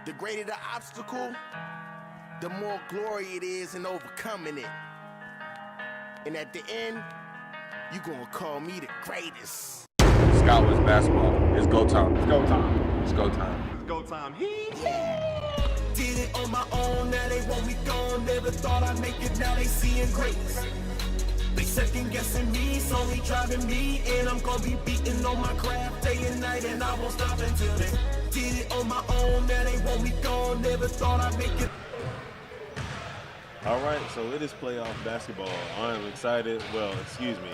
The greater the obstacle, the more glory it is in overcoming it. And at the end, you gonna call me the greatest. Scotland's basketball. It's go time. It's go time. It's go time. It's go time. Did it on my own, now they want me gone. Never thought I'd make it, now they seeing greatness. They second guessing me, it's only driving me. And I'm gonna be beating on my craft day and night, and I won't stop until they did it on my own, now they want me gone. Never thought I'd make it. All right, so it is playoff basketball. I'm excited. Well, excuse me.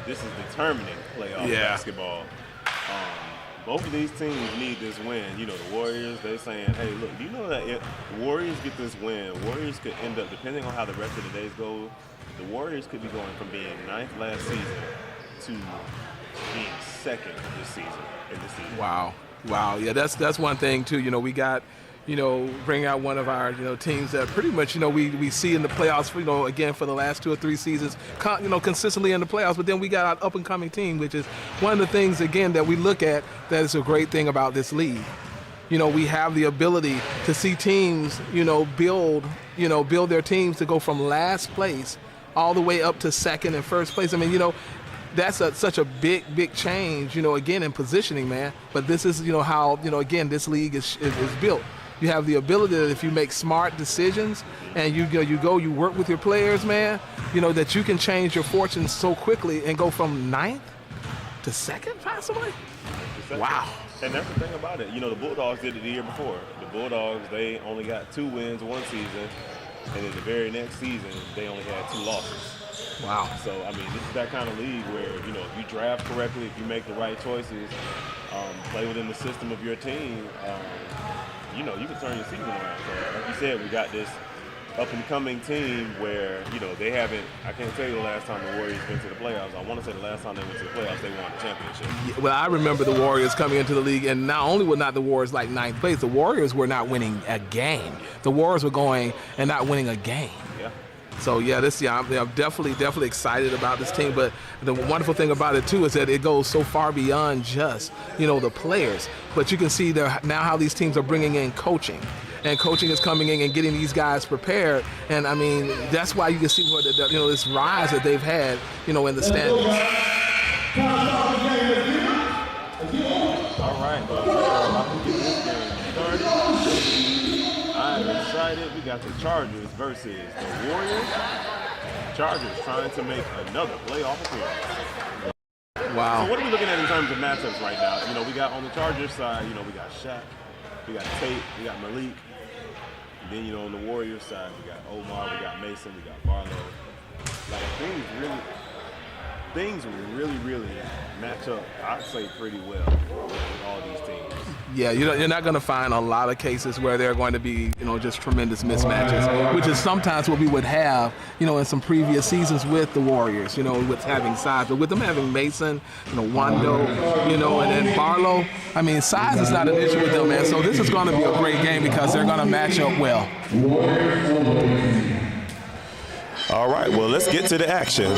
This is determining playoff basketball. Both of these teams need this win. You know, the Warriors, they're saying, hey, look, do you know that if the Warriors get this win, Warriors could end up, depending on how the rest of the days go, the Warriors could be going from being 9th last season to being 2nd this season, in the season. Wow. Yeah, that's one thing, too. You know, we got, bring out one of our, teams that pretty much, we see in the playoffs, again, for the last 2 or 3 seasons, consistently in the playoffs. But then we got our up-and-coming team, which is one of the things, again, that we look at that is a great thing about this league. We have the ability to see teams, build their teams to go from last place all the way up to 2nd and 1st place. I mean, that's such a big change, again, in positioning, man. But this is, how, again, this league is built. You have the ability that if you make smart decisions and you work with your players, man, that you can change your fortunes so quickly and go from 9th to 2nd, possibly? Wow. And that's the thing about it. The Bulldogs did it the year before. The Bulldogs, they only got 2 wins one season, and in the very next season, they only had 2 losses. Wow. So, I mean, this is that kind of league where, if you draft correctly, if you make the right choices, play within the system of your team, you can turn your season around. So, like you said, we got this up-and-coming team where, they haven't, I can't tell you the last time the Warriors went to the playoffs. I want to say the last time they went to the playoffs, they won the championship. Yeah, well, I remember the Warriors coming into the league, and not only were not the Warriors like 9th place, the Warriors were not winning a game. The Warriors were going and not winning a game. Yeah. So, I'm definitely excited about this team. But the wonderful thing about it, too, is that it goes so far beyond just, the players. But you can see now how these teams are bringing in coaching. And coaching is coming in and getting these guys prepared. And, I mean, that's why you can see this rise that they've had, in the standings. All right. Well, about to get this game started. I'm excited. We got the Chargers versus the Warriors. Chargers trying to make another playoff appearance. Wow. So what are we looking at in terms of matchups right now? We got on the Chargers side, we got Shaq, we got Tate, we got Malik. And then, on the Warriors side, we got Omar, we got Mason, we got Barlow. Like, things really match up, I'd say, pretty well with all these teams. Yeah, you're not going to find a lot of cases where there are going to be, just tremendous mismatches, which is sometimes what we would have, in some previous seasons with the Warriors, with having size. But with them having Mason, Wando, and then Barlow, I mean, size is not an issue with them, man. So this is going to be a great game because they're going to match up well. All right, well, let's get to the action.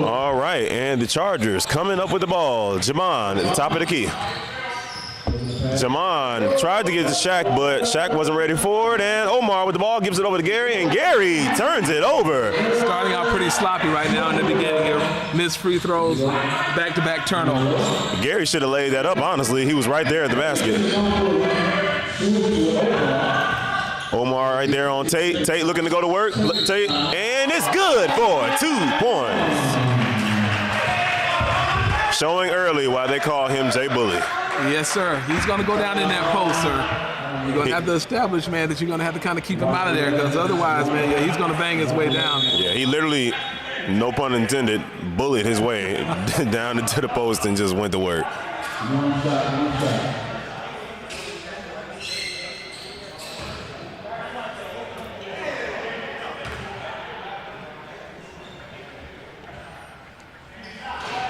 All right, and the Chargers coming up with the ball. Jamon at the top of the key. Jamon tried to get to Shaq, but Shaq wasn't ready for it. And Omar with the ball gives it over to Gary, and Gary turns it over. Starting out pretty sloppy right now in the beginning here. Missed free throws, back-to-back turnovers. Gary should have laid that up, honestly. He was right there at the basket. Omar right there on Tate. Tate looking to go to work. Tate, and it's good for 2 points. Showing early why they call him Jay Bully. Yes, sir. He's going to go down in that post, sir. You're going to have to establish, man, that you're going to have to kind of keep him out of there, because otherwise, man, yeah, he's going to bang his way down. Yeah, he literally, no pun intended, bullied his way down into the post and just went to work.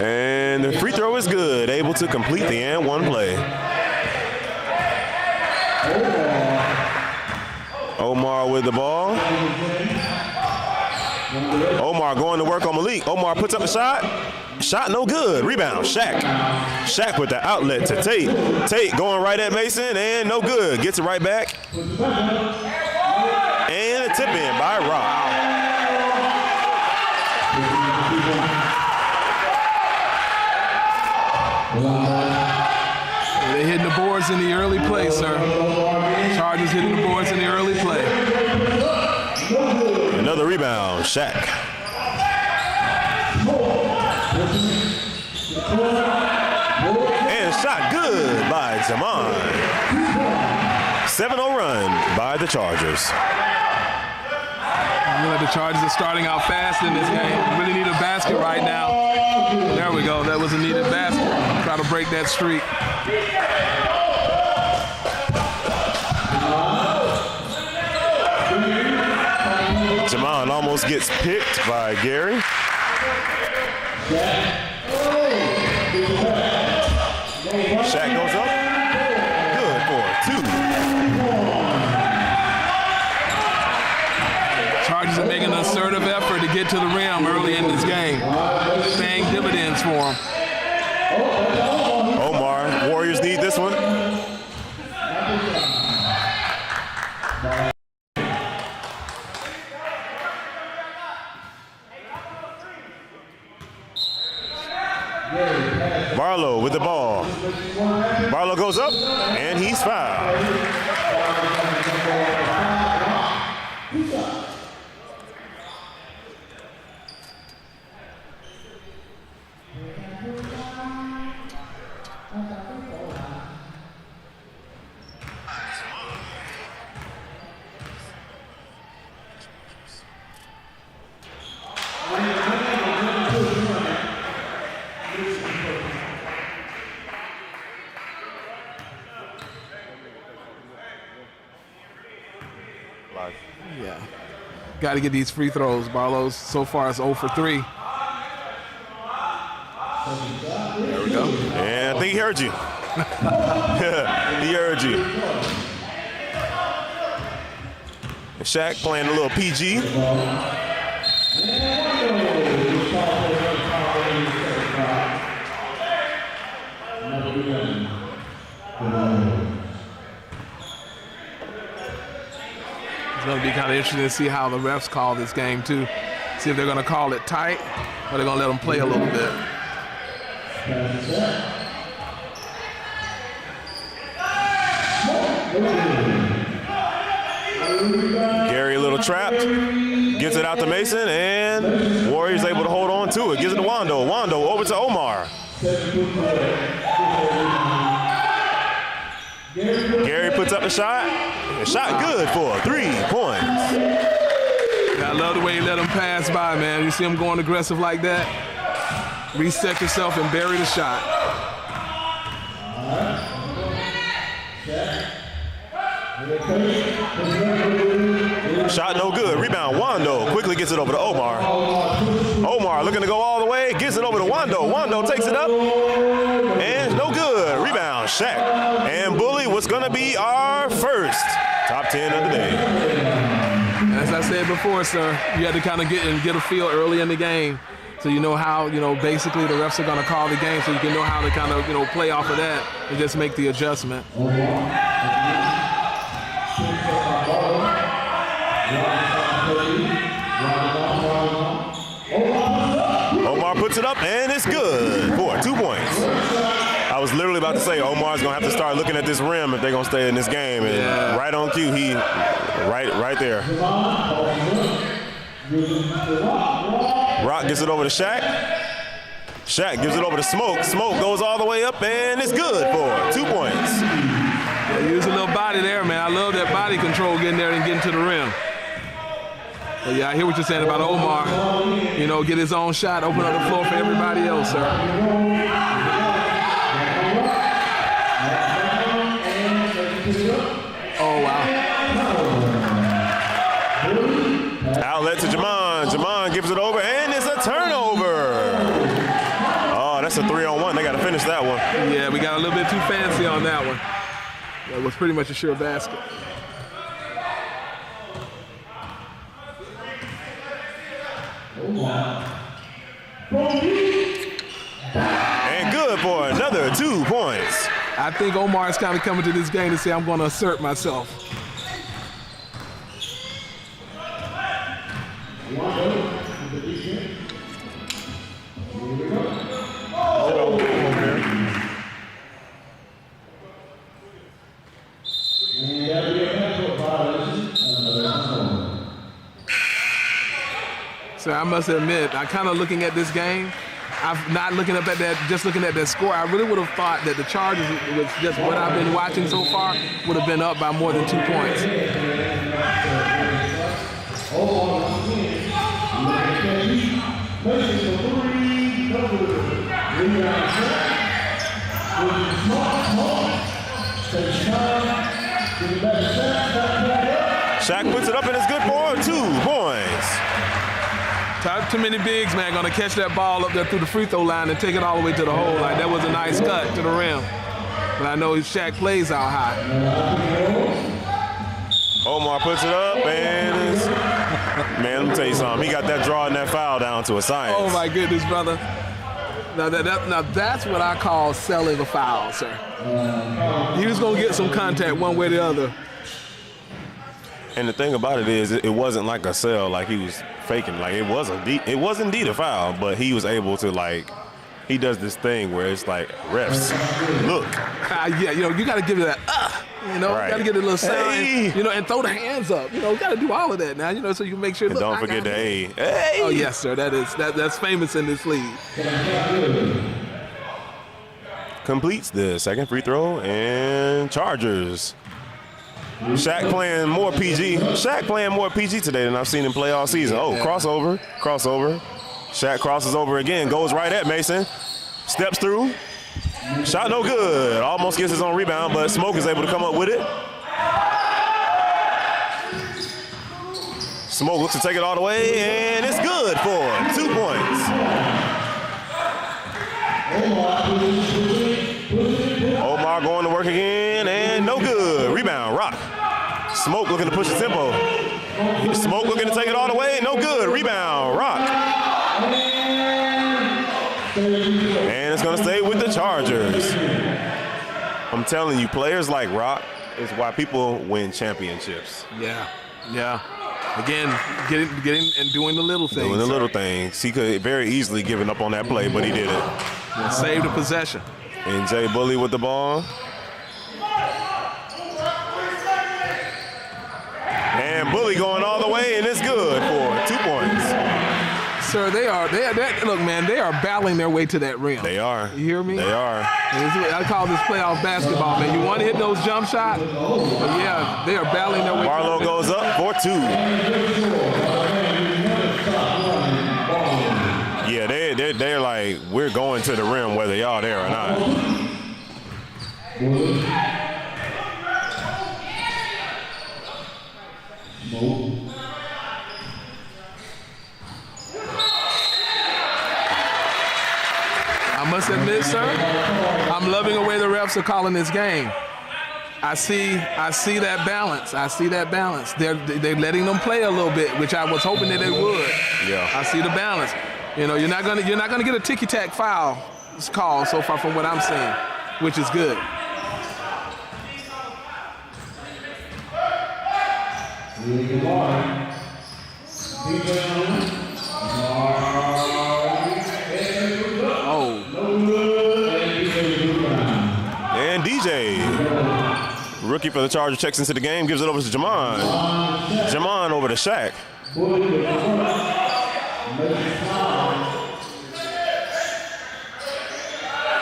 And the free throw is good, able to complete the and one play. Omar with the ball. Omar going to work on Malik. Omar puts up a shot. Shot no good. Rebound, Shaq. Shaq with the outlet to Tate. Tate going right at Mason, and no good. Gets it right back. And a tip in by Rob. They're hitting the boards in the early play, sir. Chargers hitting the boards in the early play. Another rebound, Shaq. And shot good by Jamon. 7-0 run by the Chargers. You know, the Chargers are starting out fast in this game. Really need a basket right now. There we go. That was a needed basket. Try to break that streak. Jamon almost gets picked by Gary. Shaq goes up. Good for 2. Chargers are making an assertive effort to get to the rim early in this game. Paying dividends for them. Omar, Warriors need this one. Barlow with the ball. Barlow goes up, and he's fouled. Yeah. Got to get these free throws. Barlow's so far is 0 for 3. There we go. And I think he heard you. He heard you. And Shaq playing a little PG. It's going to be kind of interesting to see how the refs call this game, too. See if they're going to call it tight or they're going to let them play a little bit. Gary a little trapped. Gets it out to Mason, and Warriors able to hold on to it. Gives it to Wando. Wando over to Omar. Gary puts up a shot. A shot good for 3 points. I love the way you let him pass by, man. You see him going aggressive like that. Reset yourself and bury the shot. Shot no good. Rebound. Wando quickly gets it over to Omar. Omar looking to go all the way. Gets it over to Wando. Wando takes it up. And no good. Rebound. Shaq. And Bully was going to be our first top 10 of the day. As I said before, sir, you had to kind of get a feel early in the game. So you know how, basically the refs are going to call the game, so you can know how to kind of, play off of that and just make the adjustment. Omar puts it up, and it's good for 2 points. I was literally about to say Omar's going to have to start looking at this rim if they're going to stay in this game. And right on cue, he right there. Rock gets it over to Shaq. Shaq gives it over to Smoke. Smoke goes all the way up, and it's good for 2 points. Yeah, use a little body there, man. I love that body control getting there and getting to the rim. But yeah, I hear what you're saying about Omar. Get his own shot, open up the floor for everybody else, sir. Oh, wow. Outlet to Jamon. Jamon gives it over, and it's a turnover. Oh, that's a 3-on-1. They got to finish that one. Yeah, we got a little bit too fancy on that one. That was pretty much a sure basket. And good for another 2 points. I think Omar is kind of coming to this game to say, I'm going to assert myself. So I must admit, I kind of looking at this game, I'm not looking up at that, just looking at that score. I really would have thought that the Chargers, with just what I've been watching so far, would have been up by more than 2 points. Shaq puts it up, and it's good for 2 points. Too many bigs, man, gonna catch that ball up there through the free throw line and take it all the way to the hole. Like, that was a nice cut to the rim. But I know Shaq plays out high. Omar puts it up, and it's, man, let me tell you something. He got that draw and that foul down to a science. Oh my goodness, brother. Now that's what I call selling a foul, sir. He was gonna get some contact one way or the other. And the thing about it is, it wasn't like a sell, like he was faking. Like, it was indeed a foul, but he was able to, like, he does this thing where it's like, refs, look. Yeah, you got to give it that, right. Got to get a little sound, Hey. and throw the hands up. Got to do all of that now, so you make sure. And look, don't forget the A. Hey. Oh yes, sir. That's famous in this league. Completes the second free throw, and Chargers. Shaq playing more PG. Shaq playing more PG today than I've seen him play all season. Oh, crossover. Shaq crosses over again, goes right at Mason. Steps through. Shot no good. Almost gets his own rebound, but Smoke is able to come up with it. Smoke looks to take it all the way, and it's good for 2 points. Omar going to work again, and no good. Rebound, Rock. Smoke looking to push the tempo. Smoke looking to take it all the way, no good. Rebound, Rock. And it's going to stay with the Chargers. I'm telling you, players like Rock is why people win championships. Yeah. Again, getting and doing the little things. Doing the little things. He could very easily given up on that play, but he did it. Yeah, saved the possession. And Jay Bully with the ball. And Bully going all the way, and it's good for 2 points. Sir, look, man, they are battling their way to that rim. They are. You hear me? They are. I call this playoff basketball, man. You want to hit those jump shots? But yeah, they are battling their way. Barlow goes up for 2. Yeah, they're like, we're going to the rim whether y'all there or not. I must admit, sir, I'm loving the way the refs are calling this game. I see that balance. They're letting them play a little bit, which I was hoping that they would. Yeah. I see the balance. You know, you're not gonna get a ticky-tack foul call so far from what I'm seeing, which is good. Oh. And DJ, rookie for the Chargers, checks into the game, gives it over to Jamon. Jamon over to Shaq.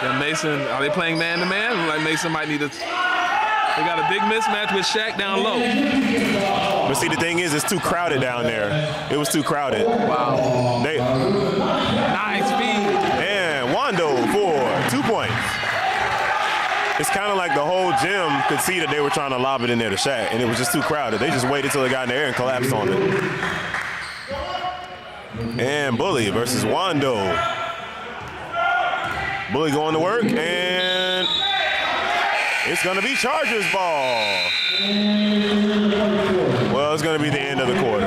Yeah, Mason, are they playing man-to-man? Like Mason might need to. They got a big mismatch with Shaq down low. But see, the thing is, it's too crowded down there. It was too crowded. Wow. Nice feed. And Wando for 2 points. It's kind of like the whole gym could see that they were trying to lob it in there to Shaq, and it was just too crowded. They just waited till it got in the air and collapsed on it. And Bully versus Wando. Bully going to work, and it's going to be Chargers ball. Well, it's going to be the end of the quarter.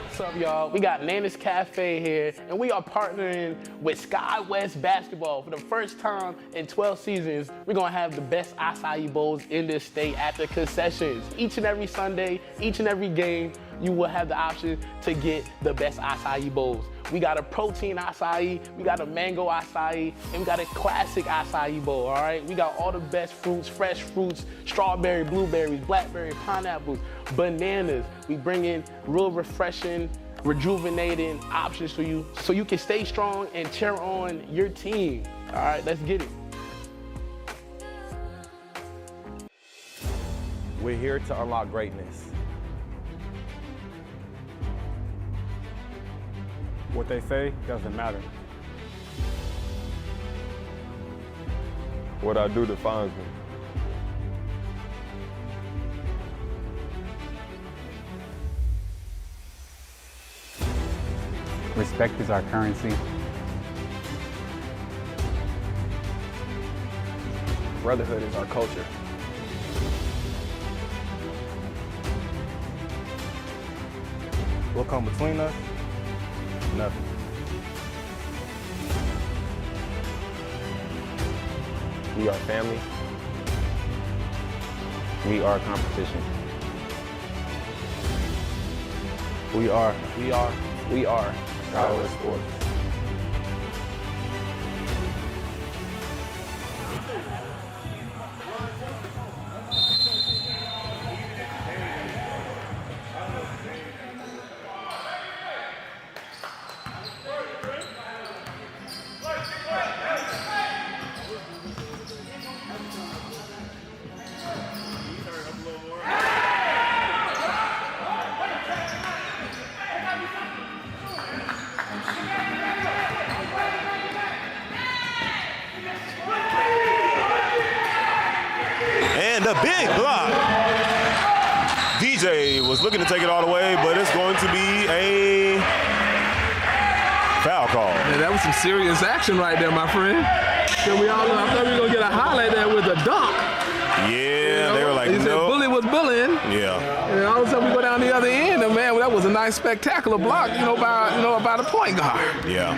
What's up, y'all? We got Nana's Cafe here, and we are partnering with Sky West Basketball. For the first time in 12 seasons, we're gonna have the best acai bowls in this state at the concessions. Each and every Sunday, each and every game, you will have the option to get the best acai bowls. We got a protein acai, we got a mango acai, and we got a classic acai bowl, all right? We got all the best fruits, fresh fruits, strawberry, blueberries, blackberry, pineapples, bananas. We bring in real refreshing, rejuvenating options for you so you can stay strong and cheer on your team. All right, let's get it. We're here to unlock greatness. What they say doesn't matter. What I do defines me. Respect is our currency. Brotherhood is our culture. What come between us? Nothing. We are family. We are competition. We are Sky West Sports. And a big block. DJ was looking to take it all the way, but it's going to be a foul call. Man, that was some serious action right there, my friend. I thought we were gonna get a highlight there with a dunk. Yeah, they were like, he said no. Bully was bullying. Yeah. And all of a sudden we go down the other end, and man, that was a nice, spectacular block, by the point guard. Yeah.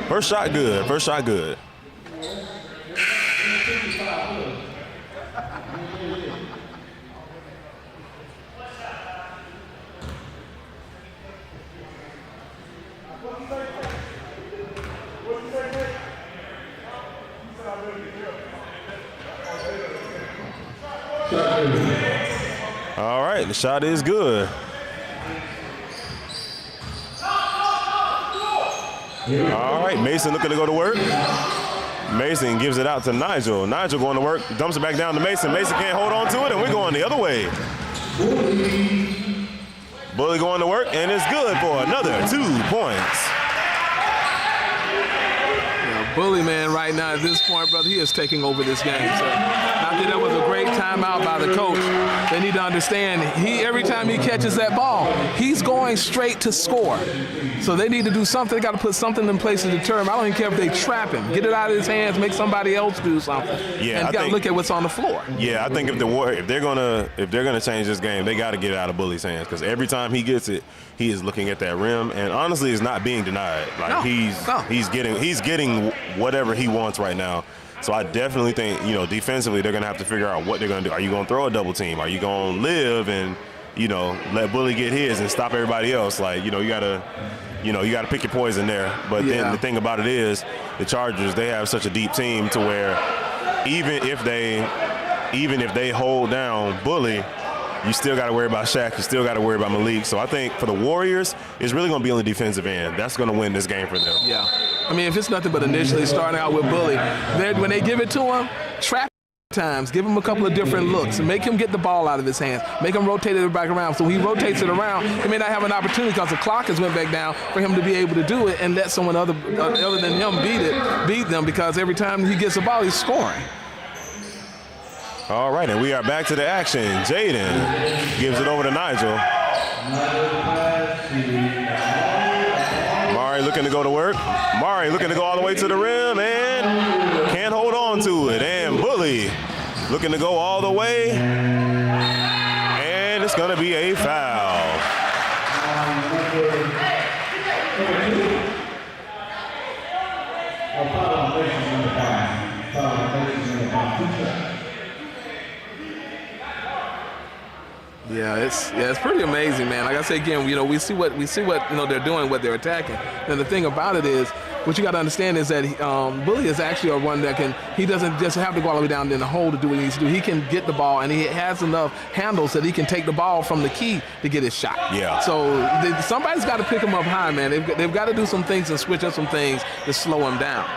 First shot good. First shot good. All right, the shot is good. All right, Mason looking to go to work. Mason gives it out to Nigel. Nigel going to work, dumps it back down to Mason. Mason can't hold on to it, and we're going the other way. Bully going to work, and it's good for another 2 points. Bully, man, right now at this point, brother, he is taking over this game. So I think that was a great timeout by the coach. They need to understand, every time he catches that ball, he's going straight to score. So they need to do something. They got to put something in place to deter him. I don't even care if they trap him. Get it out of his hands, make somebody else do something. Yeah, and you got to look at what's on the floor. Yeah, I think if they're gonna change this game, they got to get it out of Bully's hands, because every time he gets it, he is looking at that rim, and honestly, it's not being denied. Like he's getting whatever he wants right now. So I definitely think, defensively, they're gonna have to figure out what they're gonna do. Are you gonna throw a double team? Are you gonna live and let Bully get his and stop everybody else? Like, you gotta pick your poison there. But then the thing about it is, the Chargers, they have such a deep team to where even if they hold down Bully, you still got to worry about Shaq. You still got to worry about Malik. So I think for the Warriors, it's really going to be on the defensive end. That's going to win this game for them. Yeah. I mean, if it's nothing but initially starting out with Bully, when they give it to him, trap times, give him a couple of different looks, and make him get the ball out of his hands, make him rotate it back around. So when he rotates it around, he may not have an opportunity because the clock has went back down for him to be able to do it and let someone other than him beat them, because every time he gets the ball, he's scoring. All right, and we are back to the action. Jaden gives it over to Nigel. Mari looking to go to work. Mari looking to go all the way to the rim and can't hold on to it. And Bully looking to go all the way. And it's going to be a foul. Yeah, it's pretty amazing, man. Like I say again, we see what they're doing, what they're attacking. And the thing about it is, what you got to understand is that Bully is actually a one that he doesn't just have to go all the way down in the hole to do what he needs to do. He can get the ball, and he has enough handles that he can take the ball from the key to get his shot. Yeah. So somebody's got to pick him up high, man. They've got to do some things and switch up some things to slow him down.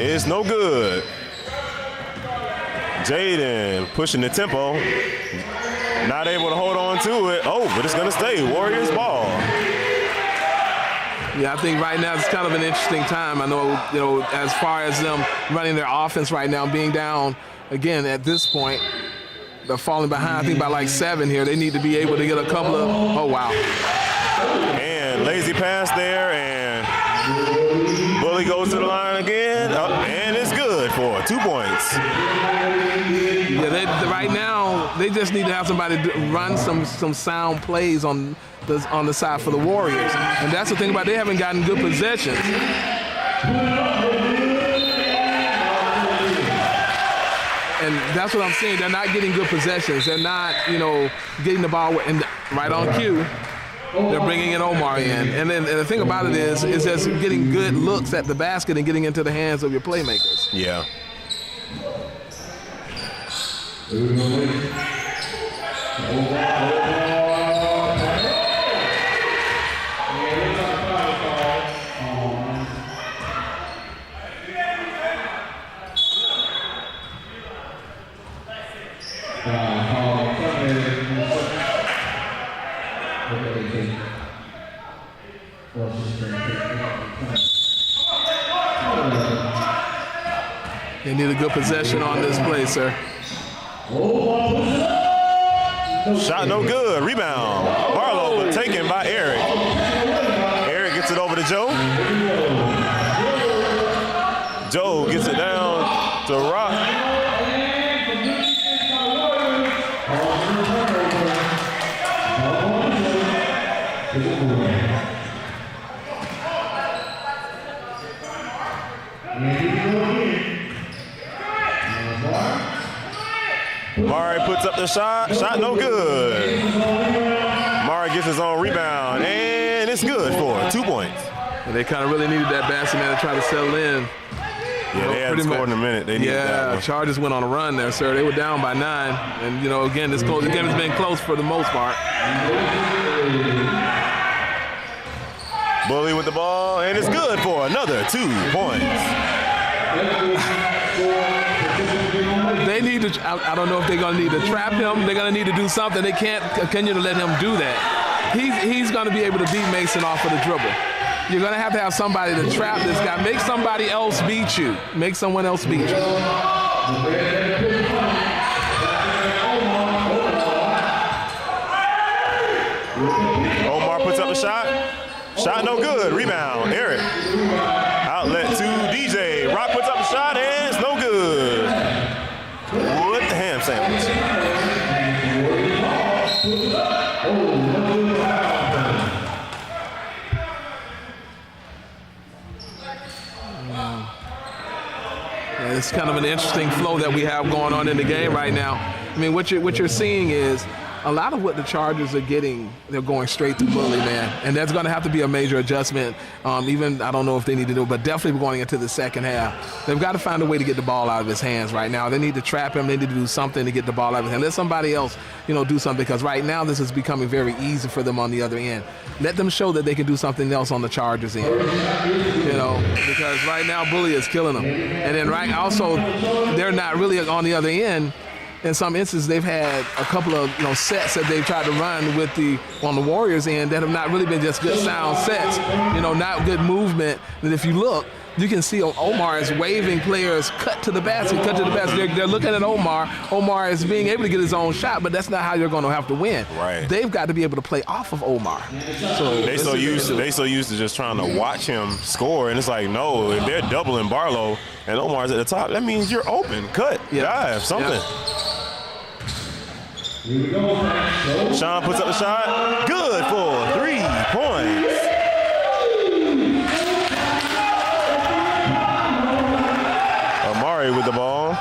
It's no good. Jaden pushing the tempo. Not able to hold on to it. Oh, but it's going to stay. Warriors ball. Yeah, I think right now it's kind of an interesting time. I know, as far as them running their offense right now, being down again at this point, they're falling behind, I think, by like 7 here. They need to be able to get a couple of, oh, wow. And lazy pass there, and Bully goes to the line again, and it's good for 2 points. Yeah, right now they just need to have somebody run some sound plays on the side for the Warriors, and that's the thing about it. They haven't gotten good possessions. And that's what I'm saying. They're not getting good possessions. They're not, getting the ball right on cue. They're bringing in Omar in. And then the thing about it is just getting good looks at the basket and getting into the hands of your playmakers. Yeah. They need a good possession on this play, sir. Shot no good. Rebound. Barlow, but taken by Eric. Eric gets it over to Joe. Joe gets it down to Rock. Mari puts up the shot. Shot no good. Mari gets his own rebound, and it's good for 2 points. And they kind of really needed that basket, man, to try to settle in. Yeah, they hadn't scored in a minute. They needed that one. Chargers went on a run there, sir. They were down by 9. And, again, this game has been close for the most part. Bully with the ball, and it's good for another 2 points. They need to, I don't know if they're going to need to trap him. They're going to need to do something. They can't continue to let him do that. He's going to be able to beat Mason off of the dribble. You're going to have somebody to trap this guy. Make somebody else beat you. Make someone else beat you. Omar puts up a shot. Shot no good. Rebound. Eric. Outlet to DJ. Rock puts up a shot and it's no good. With the ham sandwich. Yeah, it's kind of an interesting flow that we have going on in the game right now. I mean, what you're seeing is a lot of what the Chargers are getting, they're going straight to Bully, man. And that's going to have to be a major adjustment. Even, I don't know if they need to do it, but definitely going into the second half. They've got to find a way to get the ball out of his hands right now. They need to trap him. They need to do something to get the ball out of his hands. Let somebody else, do something, because right now this is becoming very easy for them on the other end. Let them show that they can do something else on the Chargers end. Because right now Bully is killing them. And then also, they're not really on the other end. In some instances, they've had a couple of sets that they've tried to run on the Warriors end that have not really been just good sound sets. Not good movement. And if you look, you can see Omar is waving players cut to the basket. They're looking at Omar. Omar is being able to get his own shot, but that's not how you're going to have to win. Right. They've got to be able to play off of Omar. So they so used to just trying to watch him score, and it's like, no, if they're doubling Barlow and Omar's at the top, that means you're open. Cut, dive, something. Sean puts up a shot. Good for 3 points. Amari with the ball.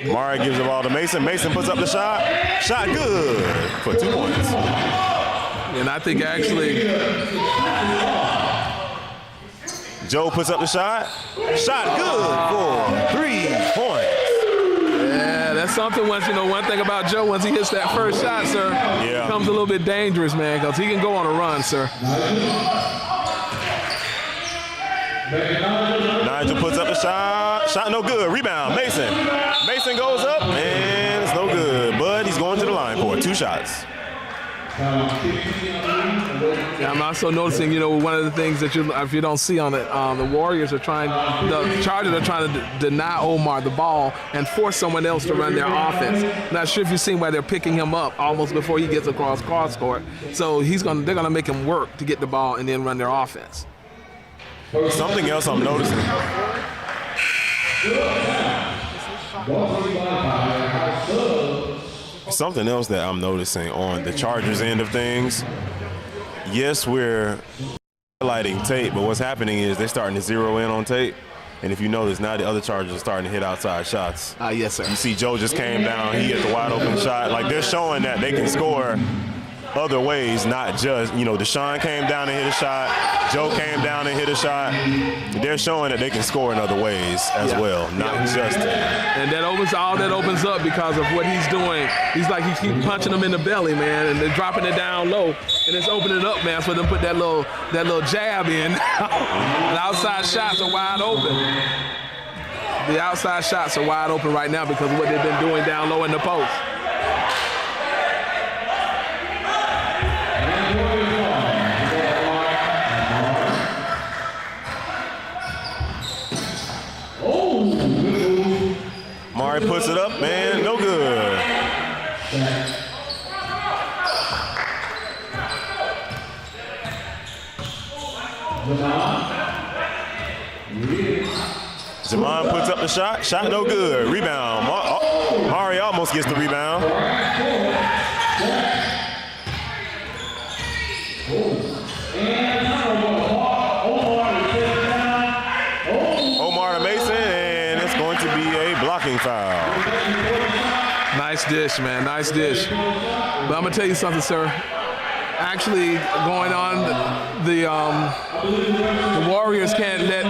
Amari gives the ball to Mason. Mason puts up the shot. Shot good for 2 points. And I think actually Joe puts up the shot. Shot good for 3 points. Yeah, that's something. One thing about Joe, once he hits that first shot, sir, it becomes a little bit dangerous, man, because he can go on a run, sir. Nigel puts up the shot. Shot no good. Rebound. Mason. Mason goes up, and it's no good. But he's going to the line for 2 shots. Yeah, I'm also noticing, one of the things that if you don't see on it, the Chargers are trying to deny Omar the ball and force someone else to run their offense. Not sure if you've seen why they're picking him up almost before he gets across cross court. So they're gonna make him work to get the ball and then run their offense. Something else I'm noticing. Something else that I'm noticing on the Chargers end of things. Yes, we're highlighting tape, but what's happening is they're starting to zero in on tape. And if you notice, now the other Chargers are starting to hit outside shots. Yes, sir. You see Joe just came down. He hit the wide open shot. Like, they're showing that they can score other ways, not just, Deshaun came down and hit a shot. Joe came down and hit a shot. They're showing that they can score in other ways as well, not just. And that opens up because of what he's doing. He keeps punching them in the belly, man, and they're dropping it down low, and it's opening up, man, for them to put that little jab in. The outside shots are wide open. The outside shots are wide open right now because of what they've been doing down low in the post. Mari puts it up, man, no good. Zaman puts up the shot, shot no good. Rebound, Mari almost gets the rebound. Omar to Mason, and it's going to be a blocking foul. Nice dish, man. Nice dish. But I'm gonna tell you something, sir. Actually, going on, the Warriors can't let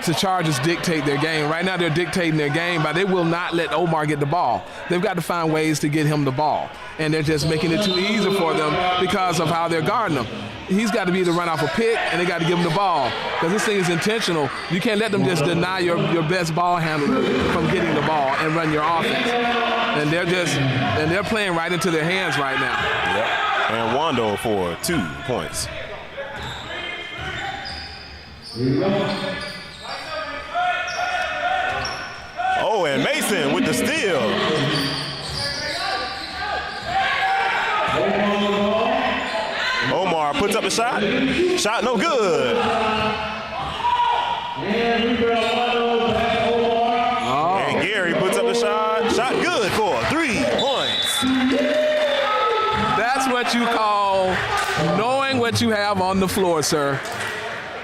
the Chargers dictate their game. Right now, they're dictating their game, but they will not let Omar get the ball. They've got to find ways to get him the ball, and they're just making it too easy for them because of how they're guarding him. he's got to be able to run off a pick, and they got to give him the ball because this thing is intentional. You can't let them just deny your best ball handler from getting the ball and run your offense. And they're playing right into their hands right now. Yep. And Wando for 2 points. Oh, and Mason with the steal. Omar puts up a shot. Shot no good. And Gary puts up a shot. Shot good for 3 points. That's what you call knowing what you have on the floor, sir.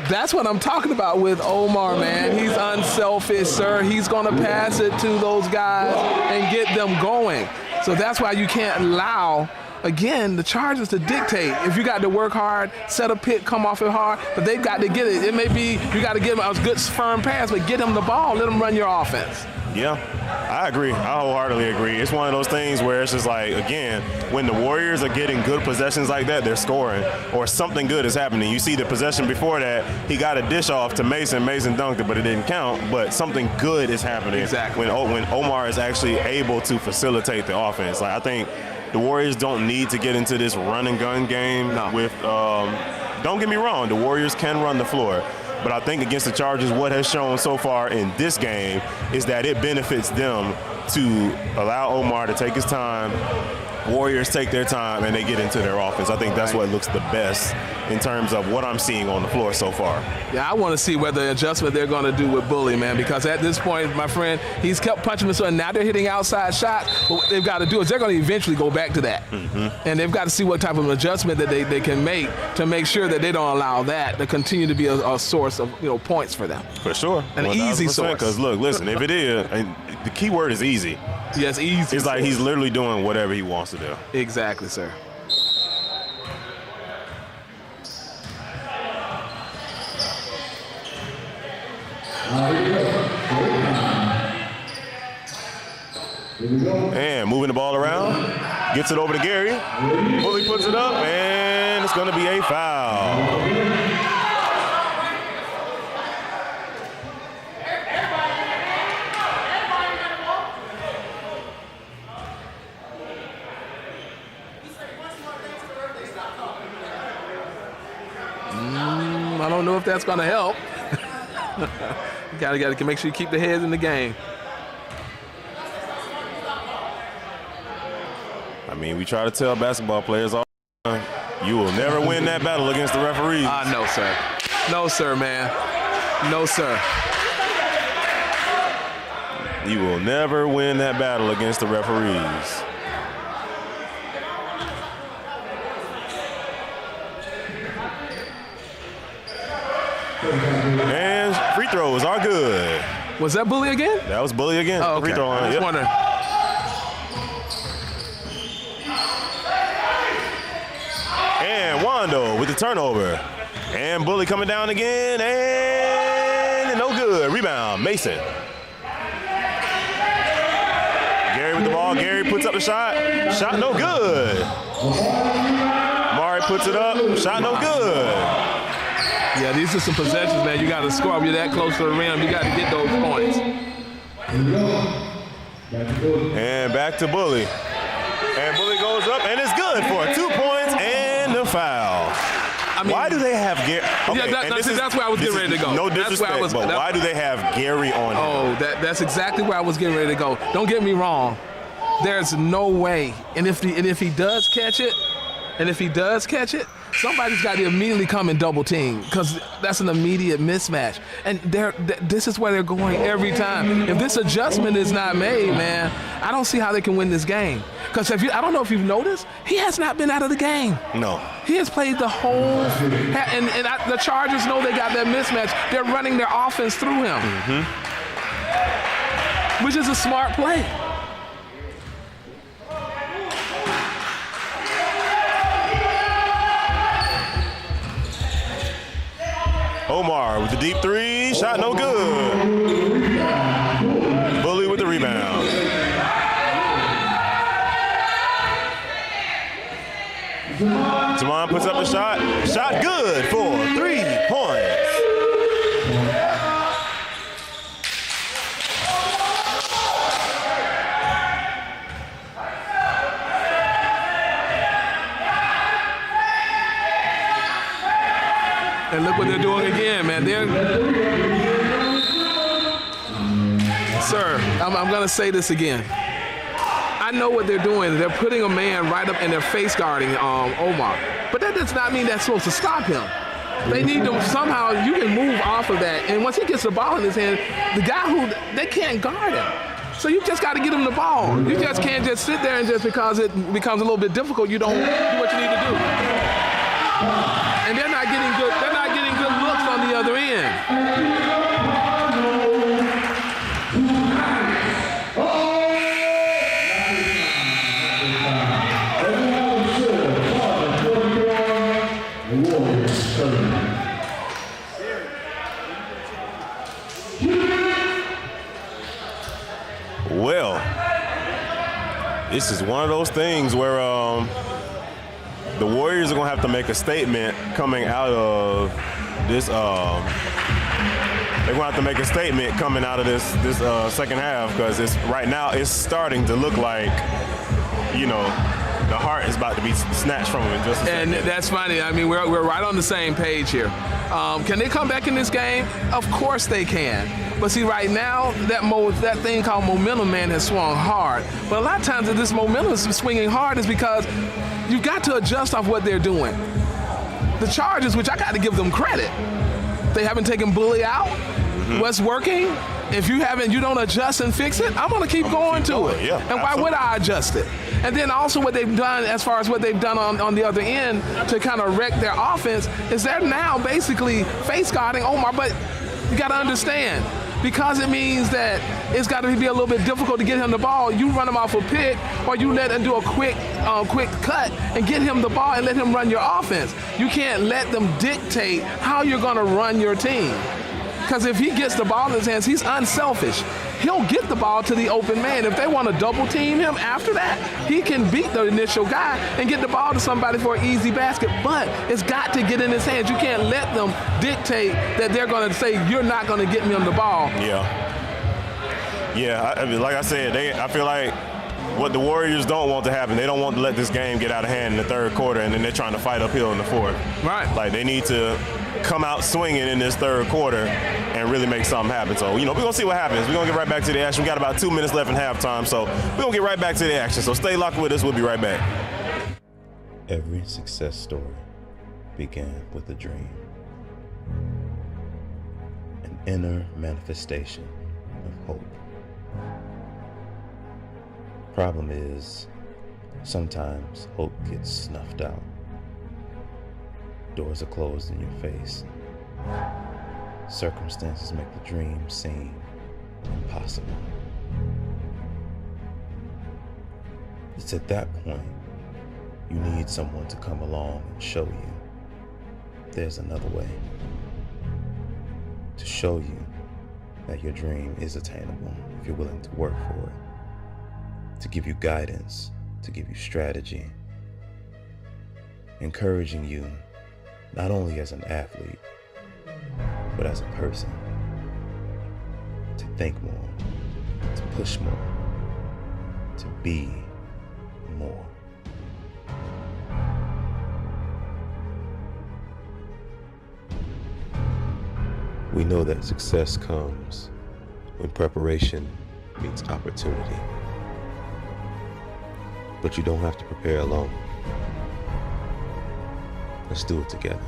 That's what I'm talking about with Omar, man. He's unselfish, sir. He's going to pass it to those guys and get them going. So that's why you can't allow, again, the Chargers to dictate. If you got to work hard, set a pick, come off it hard, but they've got to get it. It may be you got to give them a good, firm pass, but get them the ball. Let them run your offense. Yeah, I agree. I wholeheartedly agree. It's one of those things where it's just like, again, when the Warriors are getting good possessions like that, they're scoring or something good is happening. You see the possession before that, he got a dish off to Mason. Mason dunked it, but it didn't count. But something good is happening. Exactly. When Omar is actually able to facilitate the offense. Like, I think the Warriors don't need to get into this run and gun game with don't get me wrong, the Warriors can run the floor. But I think against the Chargers, what has shown so far in this game is that it benefits them to allow Omar to take his time, Warriors take their time, and they get into their offense. I think that's what looks the best in terms of what I'm seeing on the floor so far. Yeah, I want to see what the adjustment they're going to do with Bully, man, because at this point, my friend, he's kept punching him, and now they're hitting outside shot. But what they've got to do is they're going to eventually go back to that. And they've got to see what type of adjustment that they can make to make sure that they don't allow that to continue to be a source of points for them. For sure. An easy source. Because, look, listen, if it is, and the key word is easy. Yes, easy. It's like he's literally doing whatever he wants to do. Exactly, sir. And moving the ball around, gets it over to Gary. Bully puts it up, and it's going to be a foul. I don't know if that's going to help. Got to make sure you keep the heads in the game. I mean, we try to tell basketball players all the time, you will never win that battle against the referees. No, sir. No, sir, man. No, sir. You will never win that battle against the referees. And free throws are good. Was that Bully again? That was Bully again. Oh, okay. Free throw line. I was Yep. wondering. And Wando with the turnover. And Bully coming down again, and no good. Rebound, Mason. Gary with the ball. Gary puts up the shot. Shot no good. Mari puts it up. Shot no good. Yeah, these are some possessions, man. You got to score. If you're that close to the rim, you got to get those points. And back to Bully. And Bully goes up, and it's good for 2 points and the foul. I mean, why do they have Gary? Okay, yeah, that's where I was getting ready to go. No disrespect, but why do they have Gary on him? Oh, that's exactly where I was getting ready to go. Don't get me wrong. There's no way. And if he does catch it, somebody's got to immediately come and double team because that's an immediate mismatch. And this is where they're going every time. If this adjustment is not made, man, I don't see how they can win this game. Because I don't know if you've noticed, he has not been out of the game. No. He has played the whole, and the Chargers know they got that mismatch. They're running their offense through him, which is a smart play. Omar with the deep three, shot no good. Bully with the rebound. Jamon puts up a shot. Shot good for 3 points. And look what they're doing again, man. Sir, I'm going to say this again. I know what they're doing. They're putting a man right up and they're face guarding Omar. But that does not mean that's supposed to stop him. They need to somehow, you can move off of that. And once he gets the ball in his hand, the guy they can't guard him. So you just got to get him the ball. You just can't just sit there and just because it becomes a little bit difficult, you don't do what you need to do. And they're not getting good looks on the other end. Well, this is one of those things where the Warriors are going to have to make a statement coming out of this. They're going to have to make a statement coming out of this second half because right now it's starting to look like, you know, the heart is about to be snatched from them in just a second. And that's funny. I mean, we're right on the same page here. Can they come back in this game? Of course they can. But see, right now, that thing called momentum, man, has swung hard. But a lot of times, if this momentum is swinging hard, is because you've got to adjust off what they're doing. The Chargers, which I got to give them credit, they haven't taken Bully out. What's working? If you don't adjust and fix it, I'm going to keep going to it. Yeah, and why would I adjust it? And then also what they've done as far as what they've done on the other end to kind of wreck their offense is they're now basically face guarding Omar. But you got to understand, because it means that it's got to be a little bit difficult to get him the ball, you run him off a pick or you let him do a quick cut and get him the ball and let him run your offense. You can't let them dictate how you're going to run your team. Because if he gets the ball in his hands, he's unselfish. He'll get the ball to the open man. If they want to double team him after that, he can beat the initial guy and get the ball to somebody for an easy basket. But it's got to get in his hands. You can't let them dictate that they're going to say, you're not going to get me on the ball. Yeah, I mean, like I said, I feel like what the Warriors don't want to happen, they don't want to let this game get out of hand in the third quarter, and then they're trying to fight uphill in the fourth. Right. Like, they need to come out swinging in this third quarter and really make something happen. So, we're going to see what happens. We're going to get right back to the action. We got about 2 minutes left in halftime, so we're going to get right back to the action. So stay locked with us. We'll be right back. Every success story began with a dream. An inner manifestation of hope. Problem is, sometimes hope gets snuffed out. Doors are closed in your face. Circumstances make the dream seem impossible. It's at that point you need someone to come along and show you there's another way. To show you that your dream is attainable if you're willing to work for it. To give you guidance, to give you strategy, encouraging you not only as an athlete, but as a person, to think more, to push more, to be more. We know that success comes when preparation meets opportunity. But you don't have to prepare alone. Let's do it together.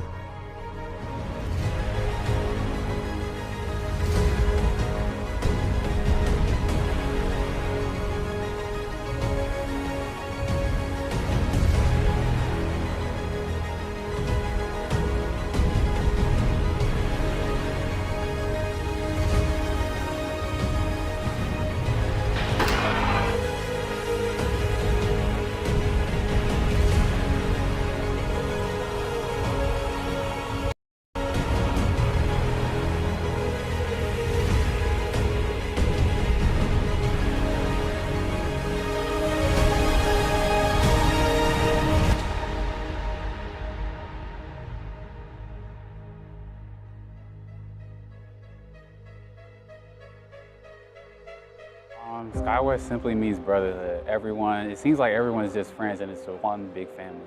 SkyWest simply means brotherhood. Everyone, it seems like everyone's just friends and it's one big family.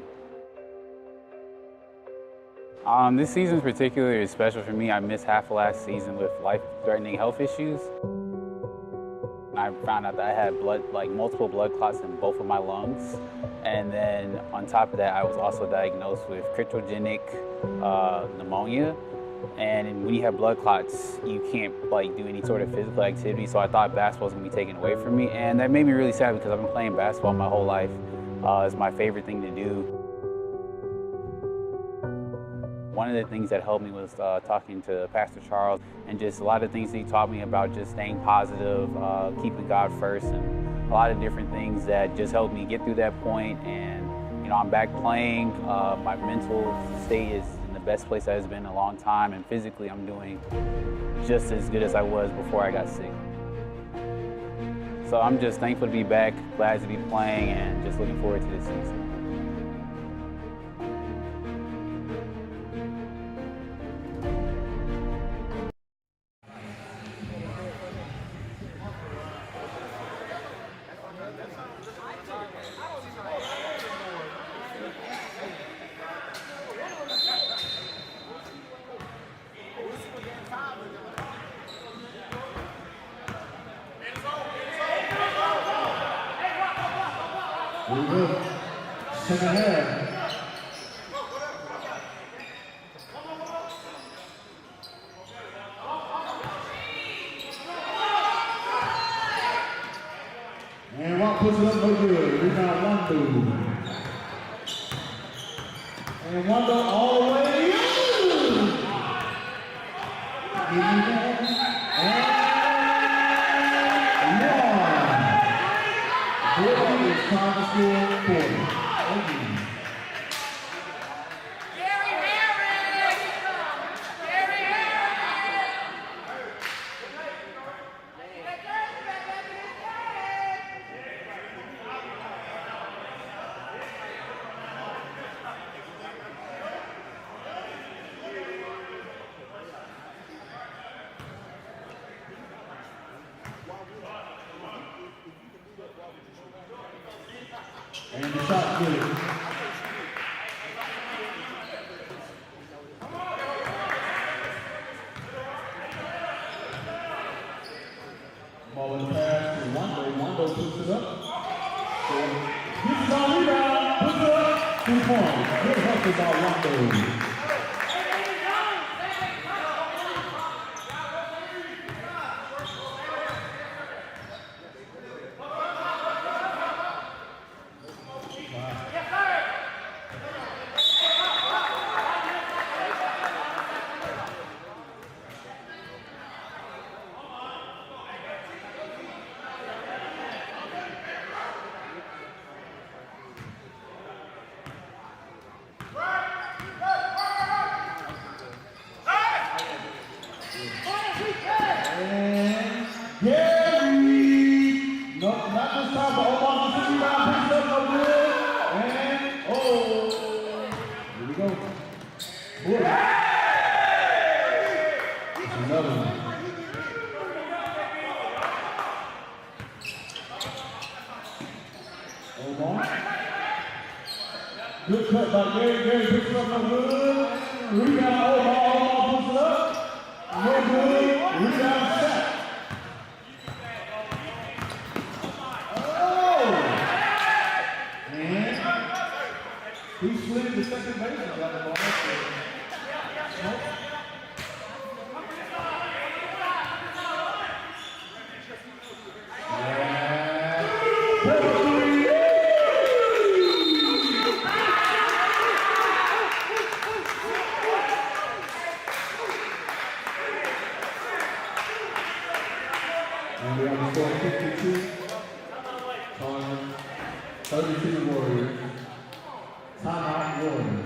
This season particularly is special for me. I missed half of last season with life-threatening health issues. I found out that I had multiple blood clots in both of my lungs. And then on top of that, I was also diagnosed with cryptogenic pneumonia. And when you have blood clots, you can't do any sort of physical activity. So I thought basketball was gonna be taken away from me. And that made me really sad because I've been playing basketball my whole life. It's my favorite thing to do. One of the things that helped me was talking to Pastor Charles and just a lot of things he taught me about just staying positive, keeping God first, and a lot of different things that just helped me get through that point. And I'm back playing. My mental state is in the best place that it's been in a long time, and physically I'm doing just as good as I was before I got sick. So I'm just thankful to be back, glad to be playing, and just looking forward to this season. Here we go. Second half. And one puts it up, no good. Rebound, Wando. And Wando all the way. Time to score 40. And the shot good. Ball in the pass to Wando. Wando puts it up. So this is our rebound. Puts it up. 2 points. Good hustle by Wando. Good cut by Gary. Gary picks it up no good. Rebound, Omar puts it up. No good. Rebound set. Oh! And he slid the second baseman on the ball. And we have the score 52. Time 32 Warriors. Timeout Warriors.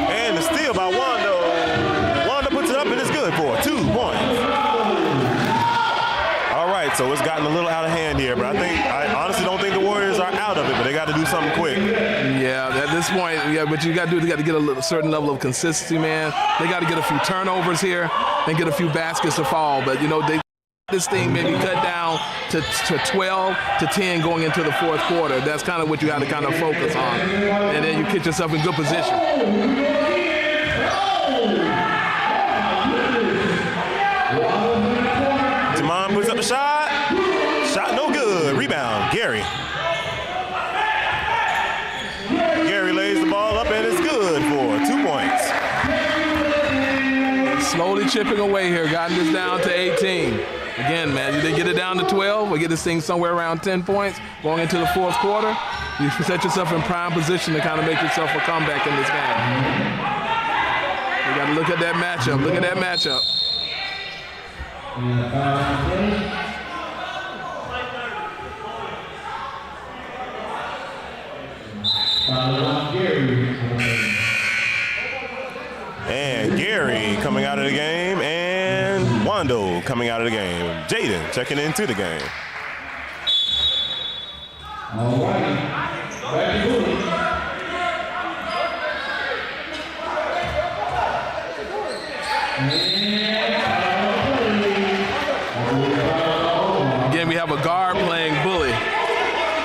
And the steal by Wando. Wando puts it up and it's good for 2 points. All right, so it's gotten a little out of hand here, but I honestly don't think the Warriors are out of it, but they got to do something quick. Yeah, at this point, but you got to get a certain level of consistency, man. They got to get a few turnovers here and get a few baskets to fall, but this thing maybe cut down to 12 to 10 going into the fourth quarter. That's kind of what you got to kind of focus on. And then you get yourself in good position. Damon puts up the shot. Shot no good. Rebound, Gary. Gary lays the ball up and it's good for 2 points. Slowly chipping away here, gotten this down to 18. Again, man, you did get it down to 12 or get this thing somewhere around 10 points going into the fourth quarter. You set yourself in prime position to kind of make yourself a comeback in this game. You got to look at that matchup. Look at that matchup. And Gary coming out of the game, and Wando coming out of the game. Jaden checking into the game. All right. Back to Bully. Again, we have a guard playing bully.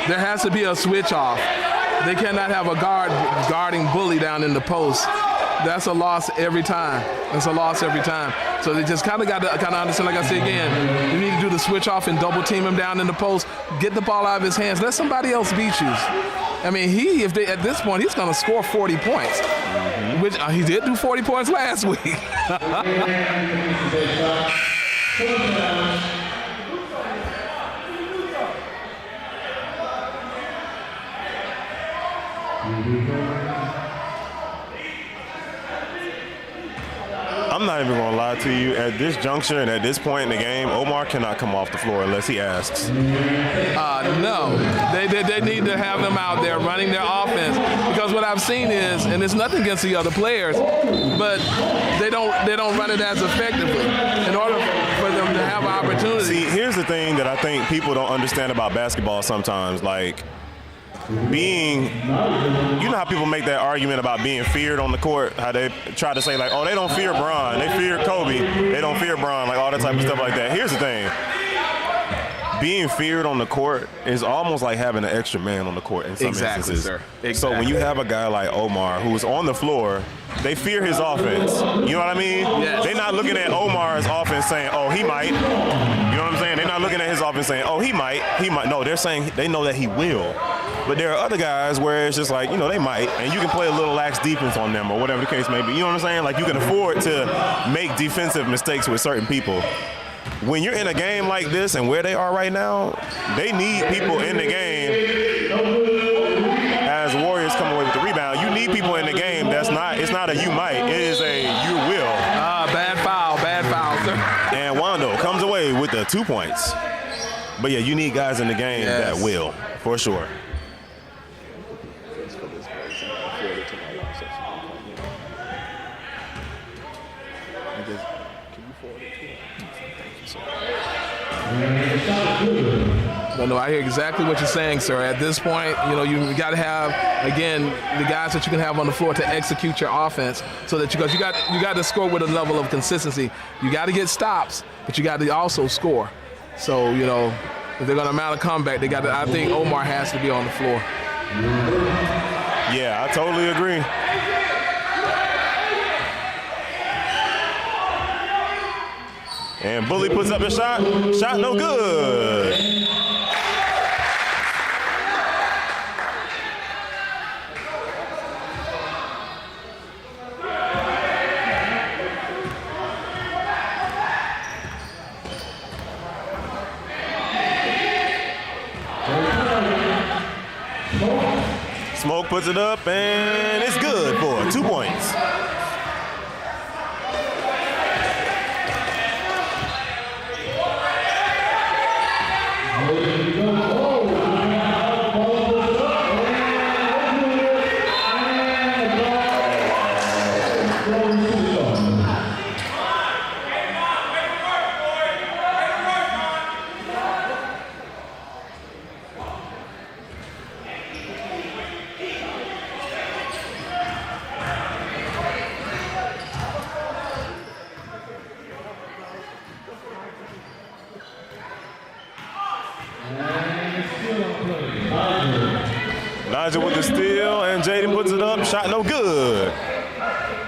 There has to be a switch off. They cannot have a guard guarding bully down in the post. That's a loss every time. That's a loss every time. So they just kind of got to understand, like I said again, you need to do the switch off and double team him down in the post. Get the ball out of his hands. Let somebody else beat you. I mean, at this point, he's going to score 40 points, which he did do 40 points last week. I'm I'm not even going to lie to you. At this juncture and at this point in the game, Omar cannot come off the floor unless he asks. No, they need to have them out there running their offense, because what I've seen is, and it's nothing against the other players, but they don't run it as effectively. In order for them to have an opportunity. See, here's the thing that I think people don't understand about basketball sometimes. Like, you know how people make that argument about being feared on the court, how they try to say like, oh, they don't fear Bron, they fear Kobe, they don't fear Bron, like all that type of stuff like that. Here's the thing. Being feared on the court is almost like having an extra man on the court in some instances. Sir. Exactly. So when you have a guy like Omar who's on the floor, they fear his offense. You know what I mean? Yes. They're not looking at Omar's offense saying, oh, he might. You know what I'm saying? They're not looking at his offense saying, oh, he might. No, they're saying they know that he will. But there are other guys where it's just like, you know, they might, and you can play a little lax defense on them or whatever the case may be. You know what I'm saying? Like, you can afford to make defensive mistakes with certain people. When you're in a game like this and where they are right now, they need people in the game. As Warriors come away with the rebound, you need people in the game it's not a you might, it is a you will. Bad foul, sir. And Wando comes away with the 2 points. But yeah, you need guys in the game that will, for sure. No, I hear exactly what you're saying, sir. At this point, you know, you got to have, again, the guys that you can have on the floor to execute your offense, so that because you got to score with a level of consistency. You got to get stops, but you got to also score. So, you know, if they're going to mount a comeback, I think Omar has to be on the floor. Yeah, I totally agree. And Bully puts up a shot. Shot no good. Smoke puts it up, and it's good for 2 points. Nigel with the steal, and Jaden puts it up. Shot no good.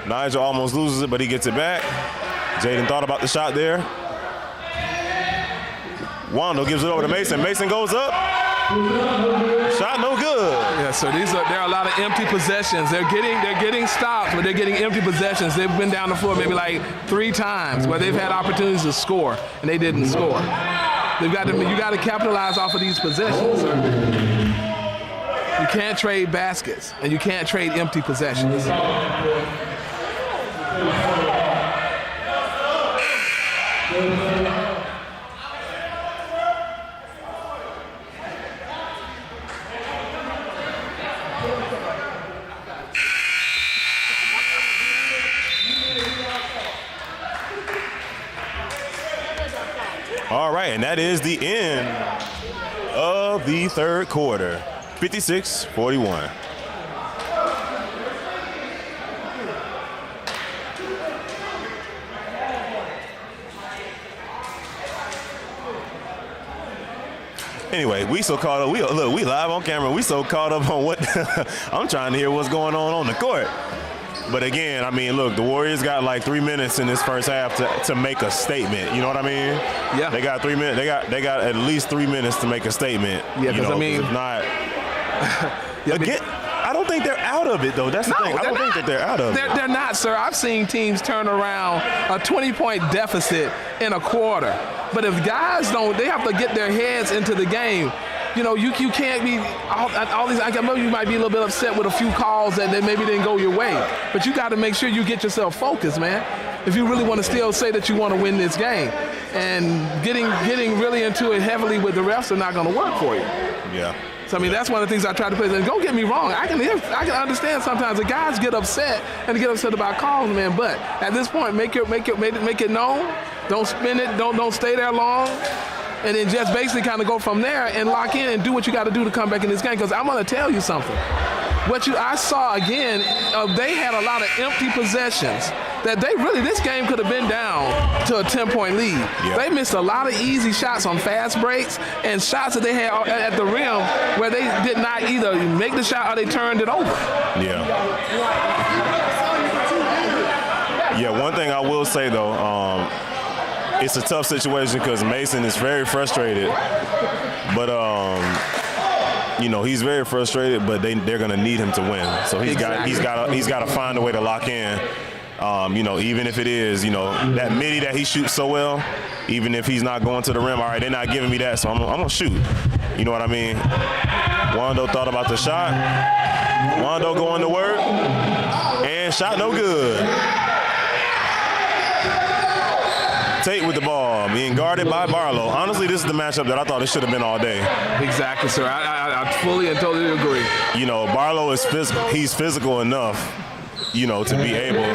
Nigel almost loses it, but he gets it back. Jaden thought about the shot there. Wando gives it over to Mason. Mason goes up. Shot no good. Yeah, so there are a lot of empty possessions. They're getting stops, but they're getting empty possessions. They've been down the floor maybe like 3 times where they've had opportunities to score and they didn't score. You got to capitalize off of these possessions, sir. You can't trade baskets, and you can't trade empty possessions. All right, and that is the end of the third quarter. 56-41. Anyway, we so caught up. We live on camera. We so caught up on what I'm trying to hear what's going on the court. But again, I mean, look, the Warriors got like 3 minutes in this first half to make a statement. You know what I mean? Yeah. They got 3 minutes. They got at least 3 minutes to make a statement. Yeah, because I mean, if not. Yeah, again, I don't think they're out of it though. That's the thing. I don't think that they're out of it. They're not, sir. I've seen teams turn around a 20-point deficit in a quarter. But if guys don't, they have to get their heads into the game. You know, you can't be all these. I know you might be a little bit upset with a few calls that maybe didn't go your way, but you got to make sure you get yourself focused, man. if you really want to still say that you want to win this game. And getting really into it heavily with the refs are not going to work for you. Yeah. So, I mean, that's one of the things I try to play. And don't get me wrong, I can understand sometimes the guys get upset and get upset about calls, man. But at this point, make it known. Don't spin it. Don't stay there long. And then just basically kind of go from there and lock in and do what you got to do to come back in this game. Because I'm going to tell you something. I saw again, they had a lot of empty possessions that this game could have been down to a 10-point lead. Yeah. They missed a lot of easy shots on fast breaks and shots that they had at the rim where they did not either make the shot or they turned it over. Yeah. Yeah, one thing I will say, though, it's a tough situation because Mason is very frustrated. But, he's very frustrated, but they're going to need him to win. So he's got to find a way to lock in. Even if it is, that midi that he shoots so well, even if he's not going to the rim, all right, they're not giving me that, so I'm going to shoot. You know what I mean? Wando thought about the shot. Wando going to work. And shot no good. Tate with the ball, being guarded by Barlow. Honestly, this is the matchup that I thought it should have been all day. Exactly, sir. I fully and totally agree. Barlow is physical. He's physical enough, to be able.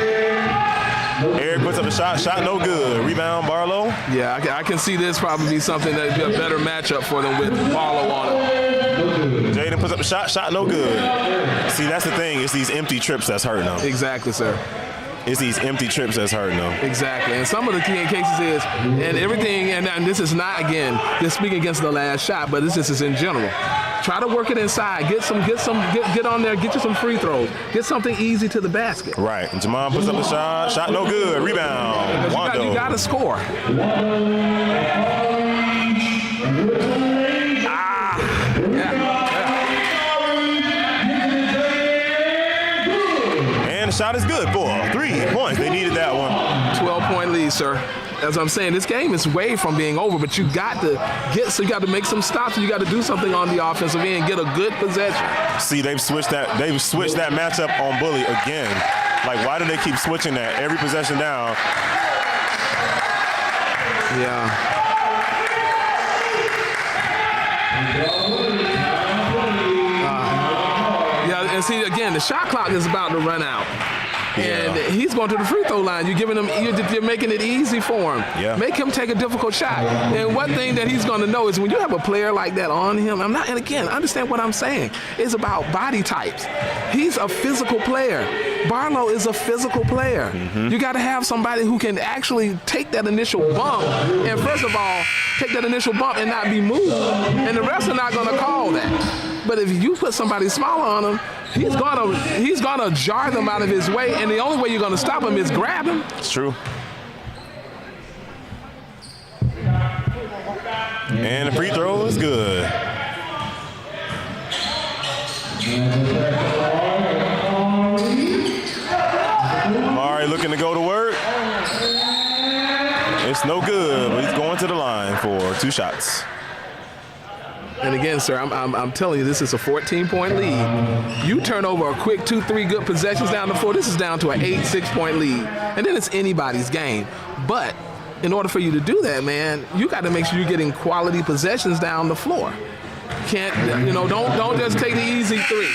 Eric puts up a shot no good. Rebound, Barlow. Yeah, I can see this probably be something that would be a better matchup for them with Barlow on it. Jaden puts up a shot no good. See, that's the thing. It's these empty trips that's hurting them. Exactly, sir. It's these empty trips that's hurting them. Exactly. And some of the key cases is, and everything, and this is not, again, just speaking against the last shot, but this is in general. Try to work it inside. Get on there, get you some free throws. Get something easy to the basket. Right. And Jamon puts up a shot no good. Rebound. Wando. You got to score. And the shot is good for 3 points. They needed that one. 12-point lead, sir. As I'm saying, this game is way from being over, but you got to make some stops. And you got to do something on the offensive end, get a good possession. See, they've switched that matchup on Bully again. Like, why do they keep switching that every possession down? Yeah. And see, again, the shot clock is about to run out. And he's going to the free throw line. You're making it easy for him. Yeah. Make him take a difficult shot. And one thing that he's going to know is when you have a player like that on him, and again, understand what I'm saying. It's about body types. He's a physical player. Barlow is a physical player. Mm-hmm. You got to have somebody who can actually take that initial bump, and first of all, take that initial bump and not be moved. And the refs are not going to call that. But if you put somebody smaller on him, he's gonna jar them out of his way, and the only way you're gonna stop him is grab him. It's true. And the free throw is good. Amari looking to go to work. It's no good, but he's going to the line for 2 shots. And again, sir, I'm telling you, this is a 14-point lead. You turn over a quick 2-3 good possessions down the floor, this is down to an 8-6-point lead. And then it's anybody's game. But in order for you to do that, man, you got to make sure you're getting quality possessions down the floor. Don't just take the easy 3.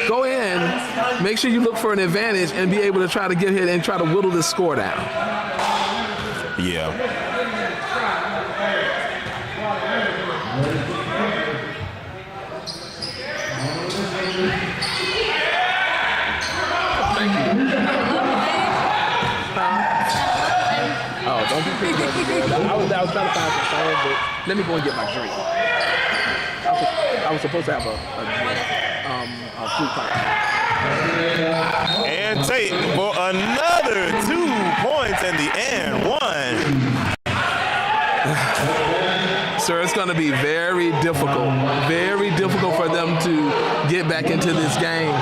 Go in, make sure you look for an advantage and be able to try to get hit and try to whittle the score down. Yeah. Don't be too good. I was trying to find some phone, but let me go and get my drink. I was supposed to have a fruit punch. And Tate for another 2 points in the and 1. Sir, it's going to be very difficult for them to get back into this game.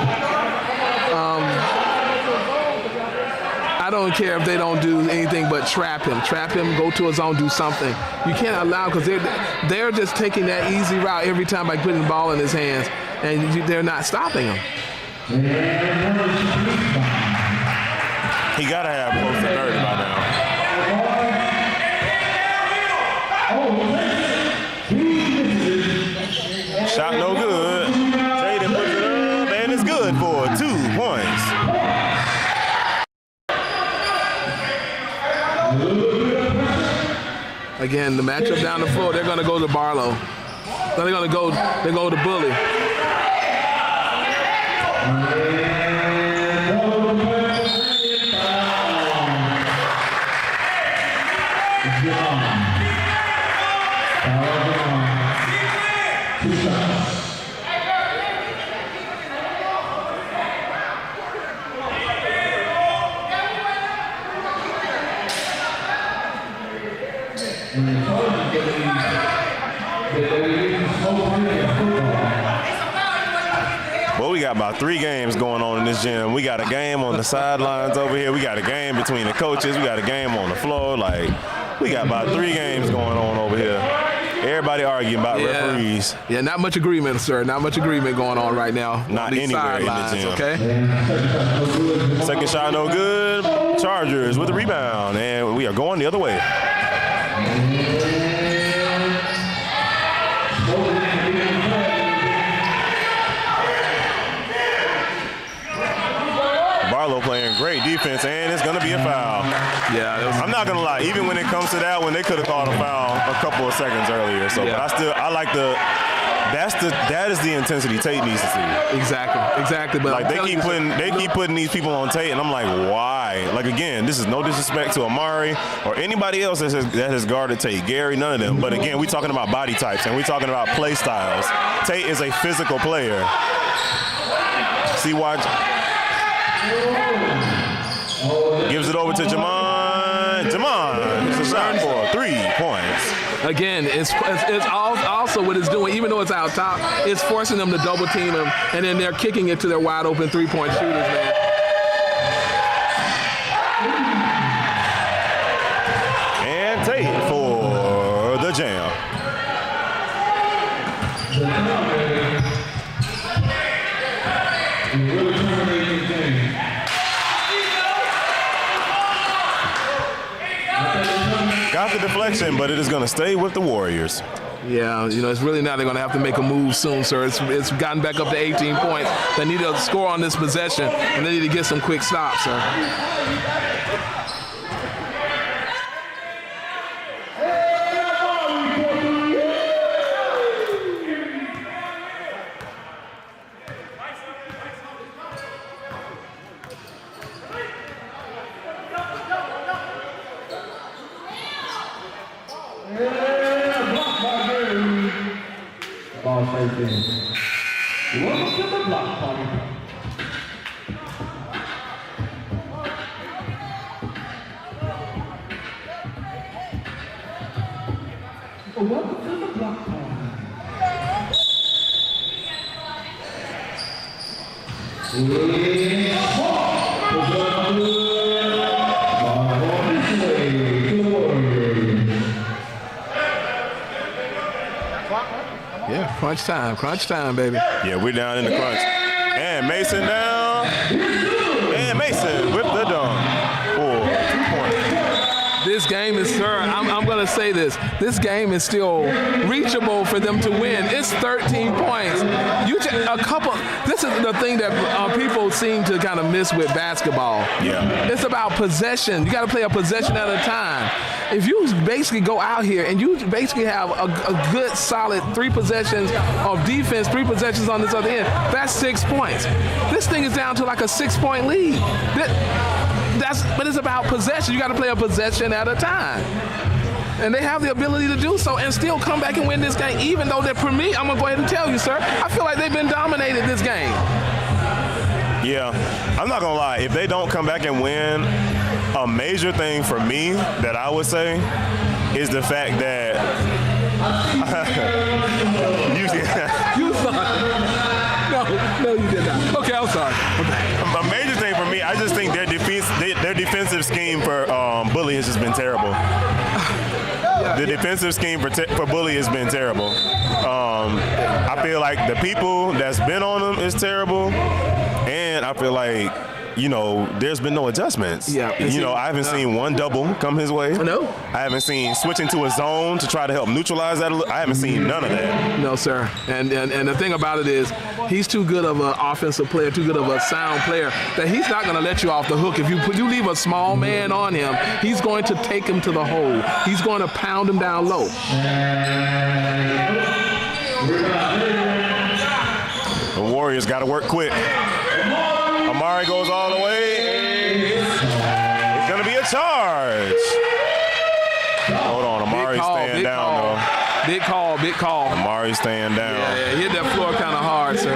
I don't care if they don't do anything but trap him, go to a zone, do something. You can't allow, because they're just taking that easy route every time by putting the ball in his hands, and they're not stopping him. He got to have close to 30 by now. Again, the matchup down the floor, they're going to go to Barlow. Then they go to Bully. Well, we got about 3 games going on in this gym. We got a game on the sidelines over here. We got a game between the coaches. We got a game on the floor. Like, we got about 3 games going on over here. Everybody arguing about referees. Yeah, not much agreement, sir. Not much agreement going on right now. Not anywhere in the gym. Okay. Second shot, no good. Chargers with the rebound, and we are going the other way. Barlow playing great defense, and it's going to be a foul. Yeah, I'm not going to lie. Even when it comes to that one, they could have called a foul a couple of seconds earlier. So, Yeah. but I like that is the intensity Tate needs to see. Exactly. But Like they keep putting these people on Tate, and I'm like, why? Like again, this is no disrespect to Amari or anybody else that has guarded Tate, Gary, none of them. But again, we talking about body types and we talking about play styles. Tate is a physical player. See, watch. Gives it over to Jamon. It's a shot for 3 points. Again, it's also what it's doing, even though it's out top, it's forcing them to double team him, and then they're kicking it to their wide open 3-point shooters, man. And Tate for the jam. Got the deflection, but it is going to stay with the Warriors. Yeah, it's really now they're going to have to make a move soon, sir. It's gotten back up to 18 points. They need to score on this possession, and they need to get some quick stops, sir. Ball 13. Welcome to the block party. Welcome to the block party. Yeah, crunch time, baby. Yeah, we're down in the crunch. And Mason down. And Mason with the dunk for 2 points. This game is, sir, I'm going to say this. This game is still reachable for them to win. It's 13 points. This is the thing that people seem to kind of miss with basketball. Yeah. It's about possession. You got to play a possession at a time. If you basically go out here and you basically have a good solid 3 possessions of defense, 3 possessions on this other end, that's 6 points. This thing is down to like a 6-point lead. But it's about possession. You got to play a possession at a time. And they have the ability to do so and still come back and win this game, even though for me, I'm going to go ahead and tell you, sir, I feel like they've been dominated this game. Yeah, I'm not going to lie. If they don't come back and win, a major thing for me that I would say is the fact that You thought. No, you did not. Okay, I'm sorry. Okay. A major thing for me, I just think their defensive scheme for Bully has just been terrible. The defensive scheme for Bully has been terrible. I feel like the people that's been on them is terrible, and I feel like you know, there's been no adjustments. Yeah. You know, I haven't seen one double come his way. No. I haven't seen switching to a zone to try to help neutralize that. I haven't seen none of that. No, sir. And the thing about it is, he's too good of an offensive player, too good of a sound player, that he's not going to let you off the hook. If you leave a small man on him, he's going to take him to the hole. He's going to pound him down low. The Warriors got to work quick. Amari goes all the way. It's going to be a charge. Hold on, Amari's staying down, though. Big call. Amari's staying down. Yeah, he hit that floor kind of hard, sir.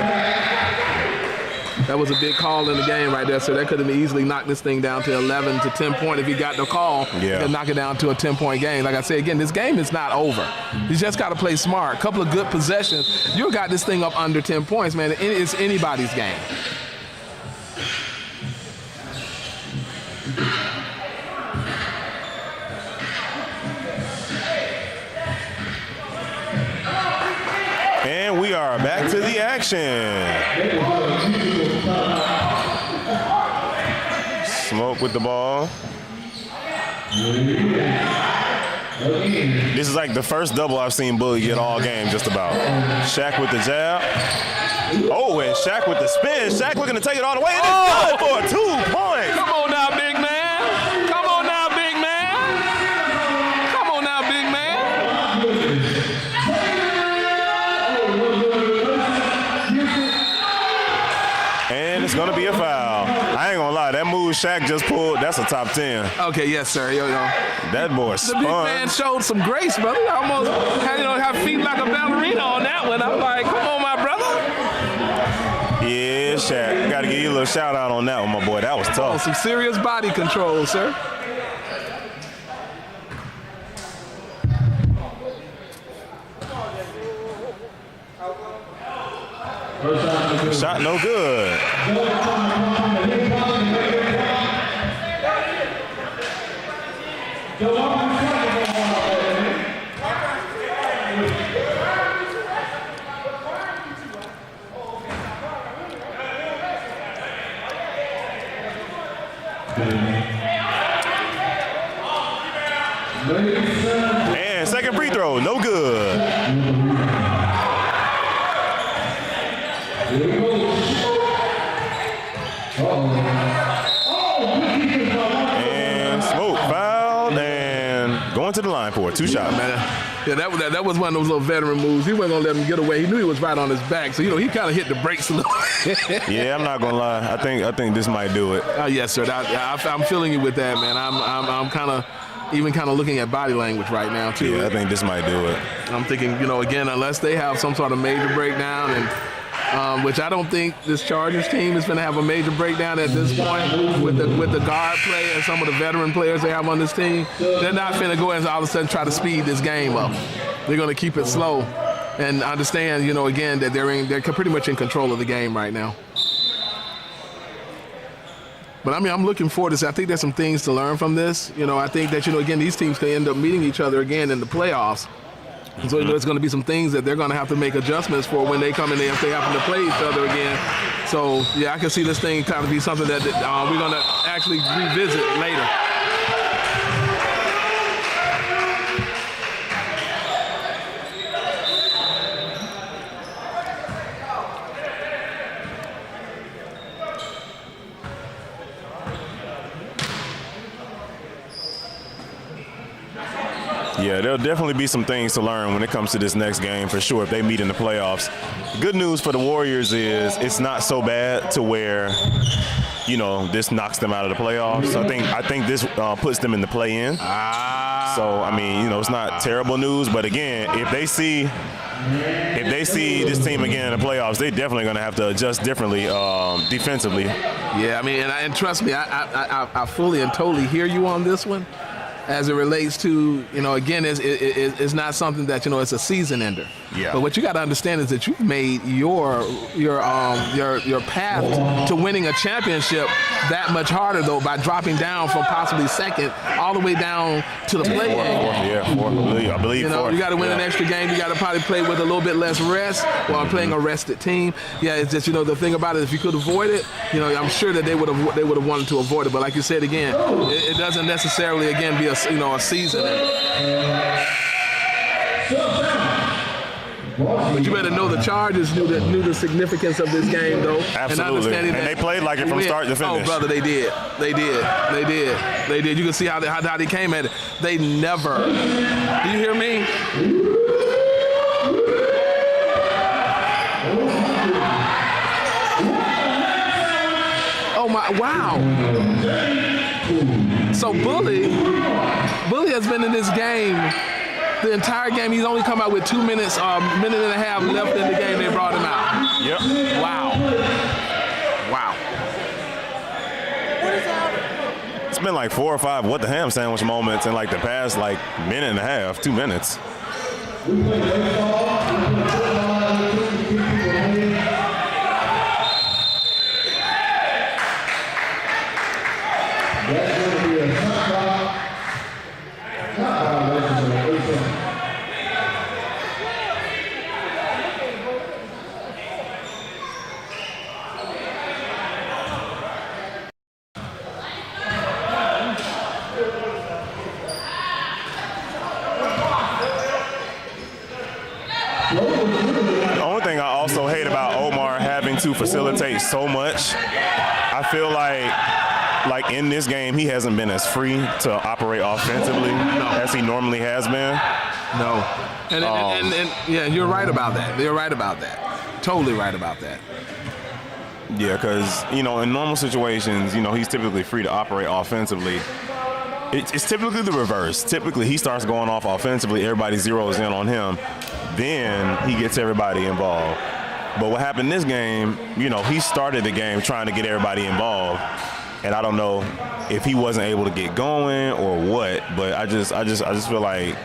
That was a big call in the game right there, sir. That could have easily knocked this thing down to 11 to 10 points if he got the call. Yeah. And knock it down to a 10-point game. Like I said, again, this game is not over. You just got to play smart. A couple of good possessions. You got this thing up under 10 points, man. It's anybody's game. And we are back to the action. Smoke with the ball. This is like the first double I've seen Bully get all game, just about. Shaq with the jab. Oh, and Shaq with the spin. Shaq looking to take it all the way. And it's good for 2 points. Come on now, big man. Come on now, big man. Come on now, big man. And it's going to be a foul. I ain't going to lie. That move Shaq just pulled, that's a top 10. Okay, yes, sir. Yo. That boy spun. The big man showed some grace, brother. I almost had feet like a ballerina on that one. I'm like, come on, my brother. Yeah, Shaq. Got to give you a little shout out on that one, my boy. That was tough. Some serious body control, sir. Shot no good. And second free throw, no good. And Smoke fouled and going to the line for a 2-shot. Yeah, that was one of those little veteran moves. He wasn't gonna let him get away. He knew he was right on his back, so he kind of hit the brakes a little. Yeah, I'm not gonna lie. I think this might do it. Yes, sir. I'm feeling you with that, man. I'm kind of looking at body language right now too. Yeah, I think this might do it. I'm thinking, again, unless they have some sort of major breakdown, and which I don't think this Chargers team is going to have a major breakdown at this point with the guard play and some of the veteran players they have on this team. They're not going to go and all of a sudden try to speed this game up. They're going to keep it slow and understand, again, that they're pretty much in control of the game right now. But I'm looking forward to this. I think there's some things to learn from this. I think that, again, these teams can end up meeting each other again in the playoffs. And so there's going to be some things that they're going to have to make adjustments for when they come in there if they happen to play each other again. So, yeah, I can see this thing kind of be something that we're going to actually revisit later. Yeah, there'll definitely be some things to learn when it comes to this next game for sure if they meet in the playoffs. Good news for the Warriors is it's not so bad to where, this knocks them out of the playoffs. I think this puts them in the play-in. So, it's not terrible news. But again, if they see this team again in the playoffs, they're definitely going to have to adjust differently defensively. Yeah, and trust me, I fully and totally hear you on this one. as it relates to, again, it's not something that, it's a season ender. Yeah. But what you got to understand is that you've made your path to winning a championship that much harder, though, by dropping down from possibly second all the way down to the play-in. I believe fourth. You got to win an extra game. You got to probably play with a little bit less rest while playing a rested team. Yeah, it's just, the thing about it, if you could avoid it, I'm sure that they would have wanted to avoid it. But like you said, again, it doesn't necessarily, again, be a season. But you better know the Chargers knew the significance of this game, though. Absolutely. And they played like it from start to finish. Oh, brother, they did. You can see how they came at it. They never. Do you hear me? Oh my! Wow. So Bully has been in this game the entire game. He's only come out with 2 minutes, minute and a half left in the game. They brought him out. Yep. Wow. It's been like 4 or 5 what the ham sandwich moments in like the past minute and a half, 2 minutes. The only thing I also hate about Omar having to facilitate so much, I feel like in this game he hasn't been as free to operate offensively as he normally has been. No. And yeah, you're right about that. You're right about that. Totally right about that. Yeah, because, in normal situations, he's typically free to operate offensively. It's typically the reverse. Typically, he starts going off offensively, everybody zeroes in on him, then he gets everybody involved. But what happened this game, he started the game trying to get everybody involved, and I don't know if he wasn't able to get going or what, but I just feel like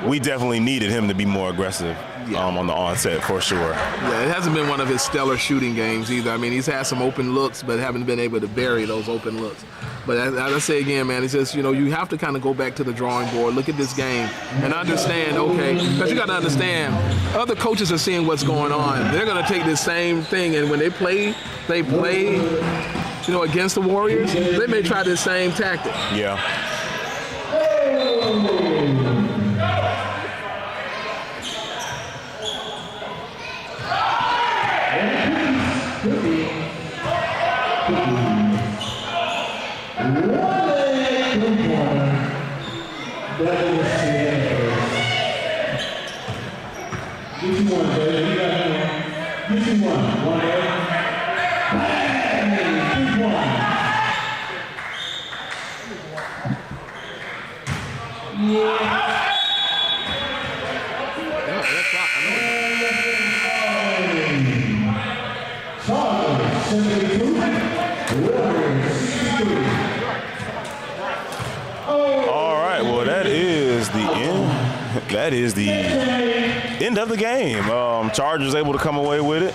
we definitely needed him to be more aggressive on the onset for sure. Yeah, it hasn't been one of his stellar shooting games either. I mean, he's had some open looks, but haven't been able to bury those open looks. But as I say again, man, it's just, you have to kind of go back to the drawing board, look at this game, and understand, okay, because you got to understand, other coaches are seeing what's going on. They're going to take this same thing, and when they play, against the Warriors, they may try this same tactic. Yeah. All right, well, that is the end. That is the end of the game. Chargers able to come away with it.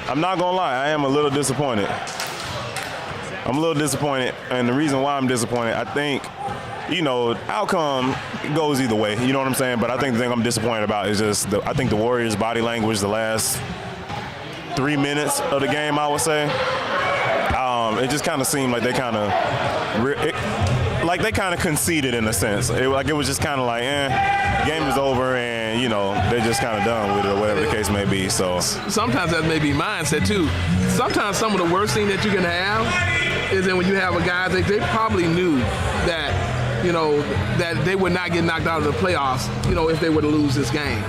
I'm not gonna lie, I am a little disappointed. And the reason why I'm disappointed, I think, outcome goes either way. You know what I'm saying? But I think the thing I'm disappointed about is just I think the Warriors' body language the last 3 minutes of the game, I would say. It just kind of seemed like they kind of conceded in a sense. It was just kind of like, game is over, and they're just kind of done with it or whatever the case may be. So sometimes that may be mindset too. Sometimes some of the worst thing that you can have is that when you have a guy that they probably knew that that they would not get knocked out of the playoffs, if they were to lose this game.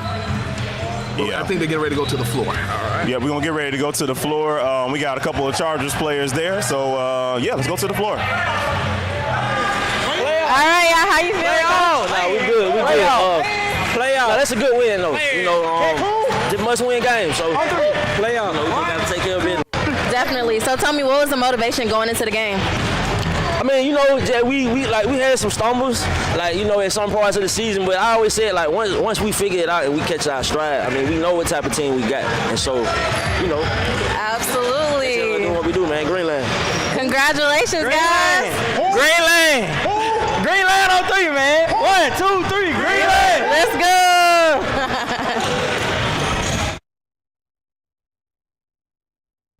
Yeah. I think they're getting ready to go to the floor. All right. Yeah, we're going to get ready to go to the floor. We got a couple of Chargers players there. So, let's go to the floor. All right, y'all, how you feeling? No, we good. Play out. That's a good win, though. It's a must-win game. So, play out. We got to take care of business. Definitely. So tell me, what was the motivation going into the game? I mean, you know, we had some stumbles, like, you know, in some parts of the season, but I always said, like, once we figure it out and we catch our stride, I mean, we know what type of team we got. And so, you know. Absolutely. That's what we do, man. Greenland. Congratulations, guys. Greenland. Greenland on 3, man. 1, 2, 3, Greenland. Let's go.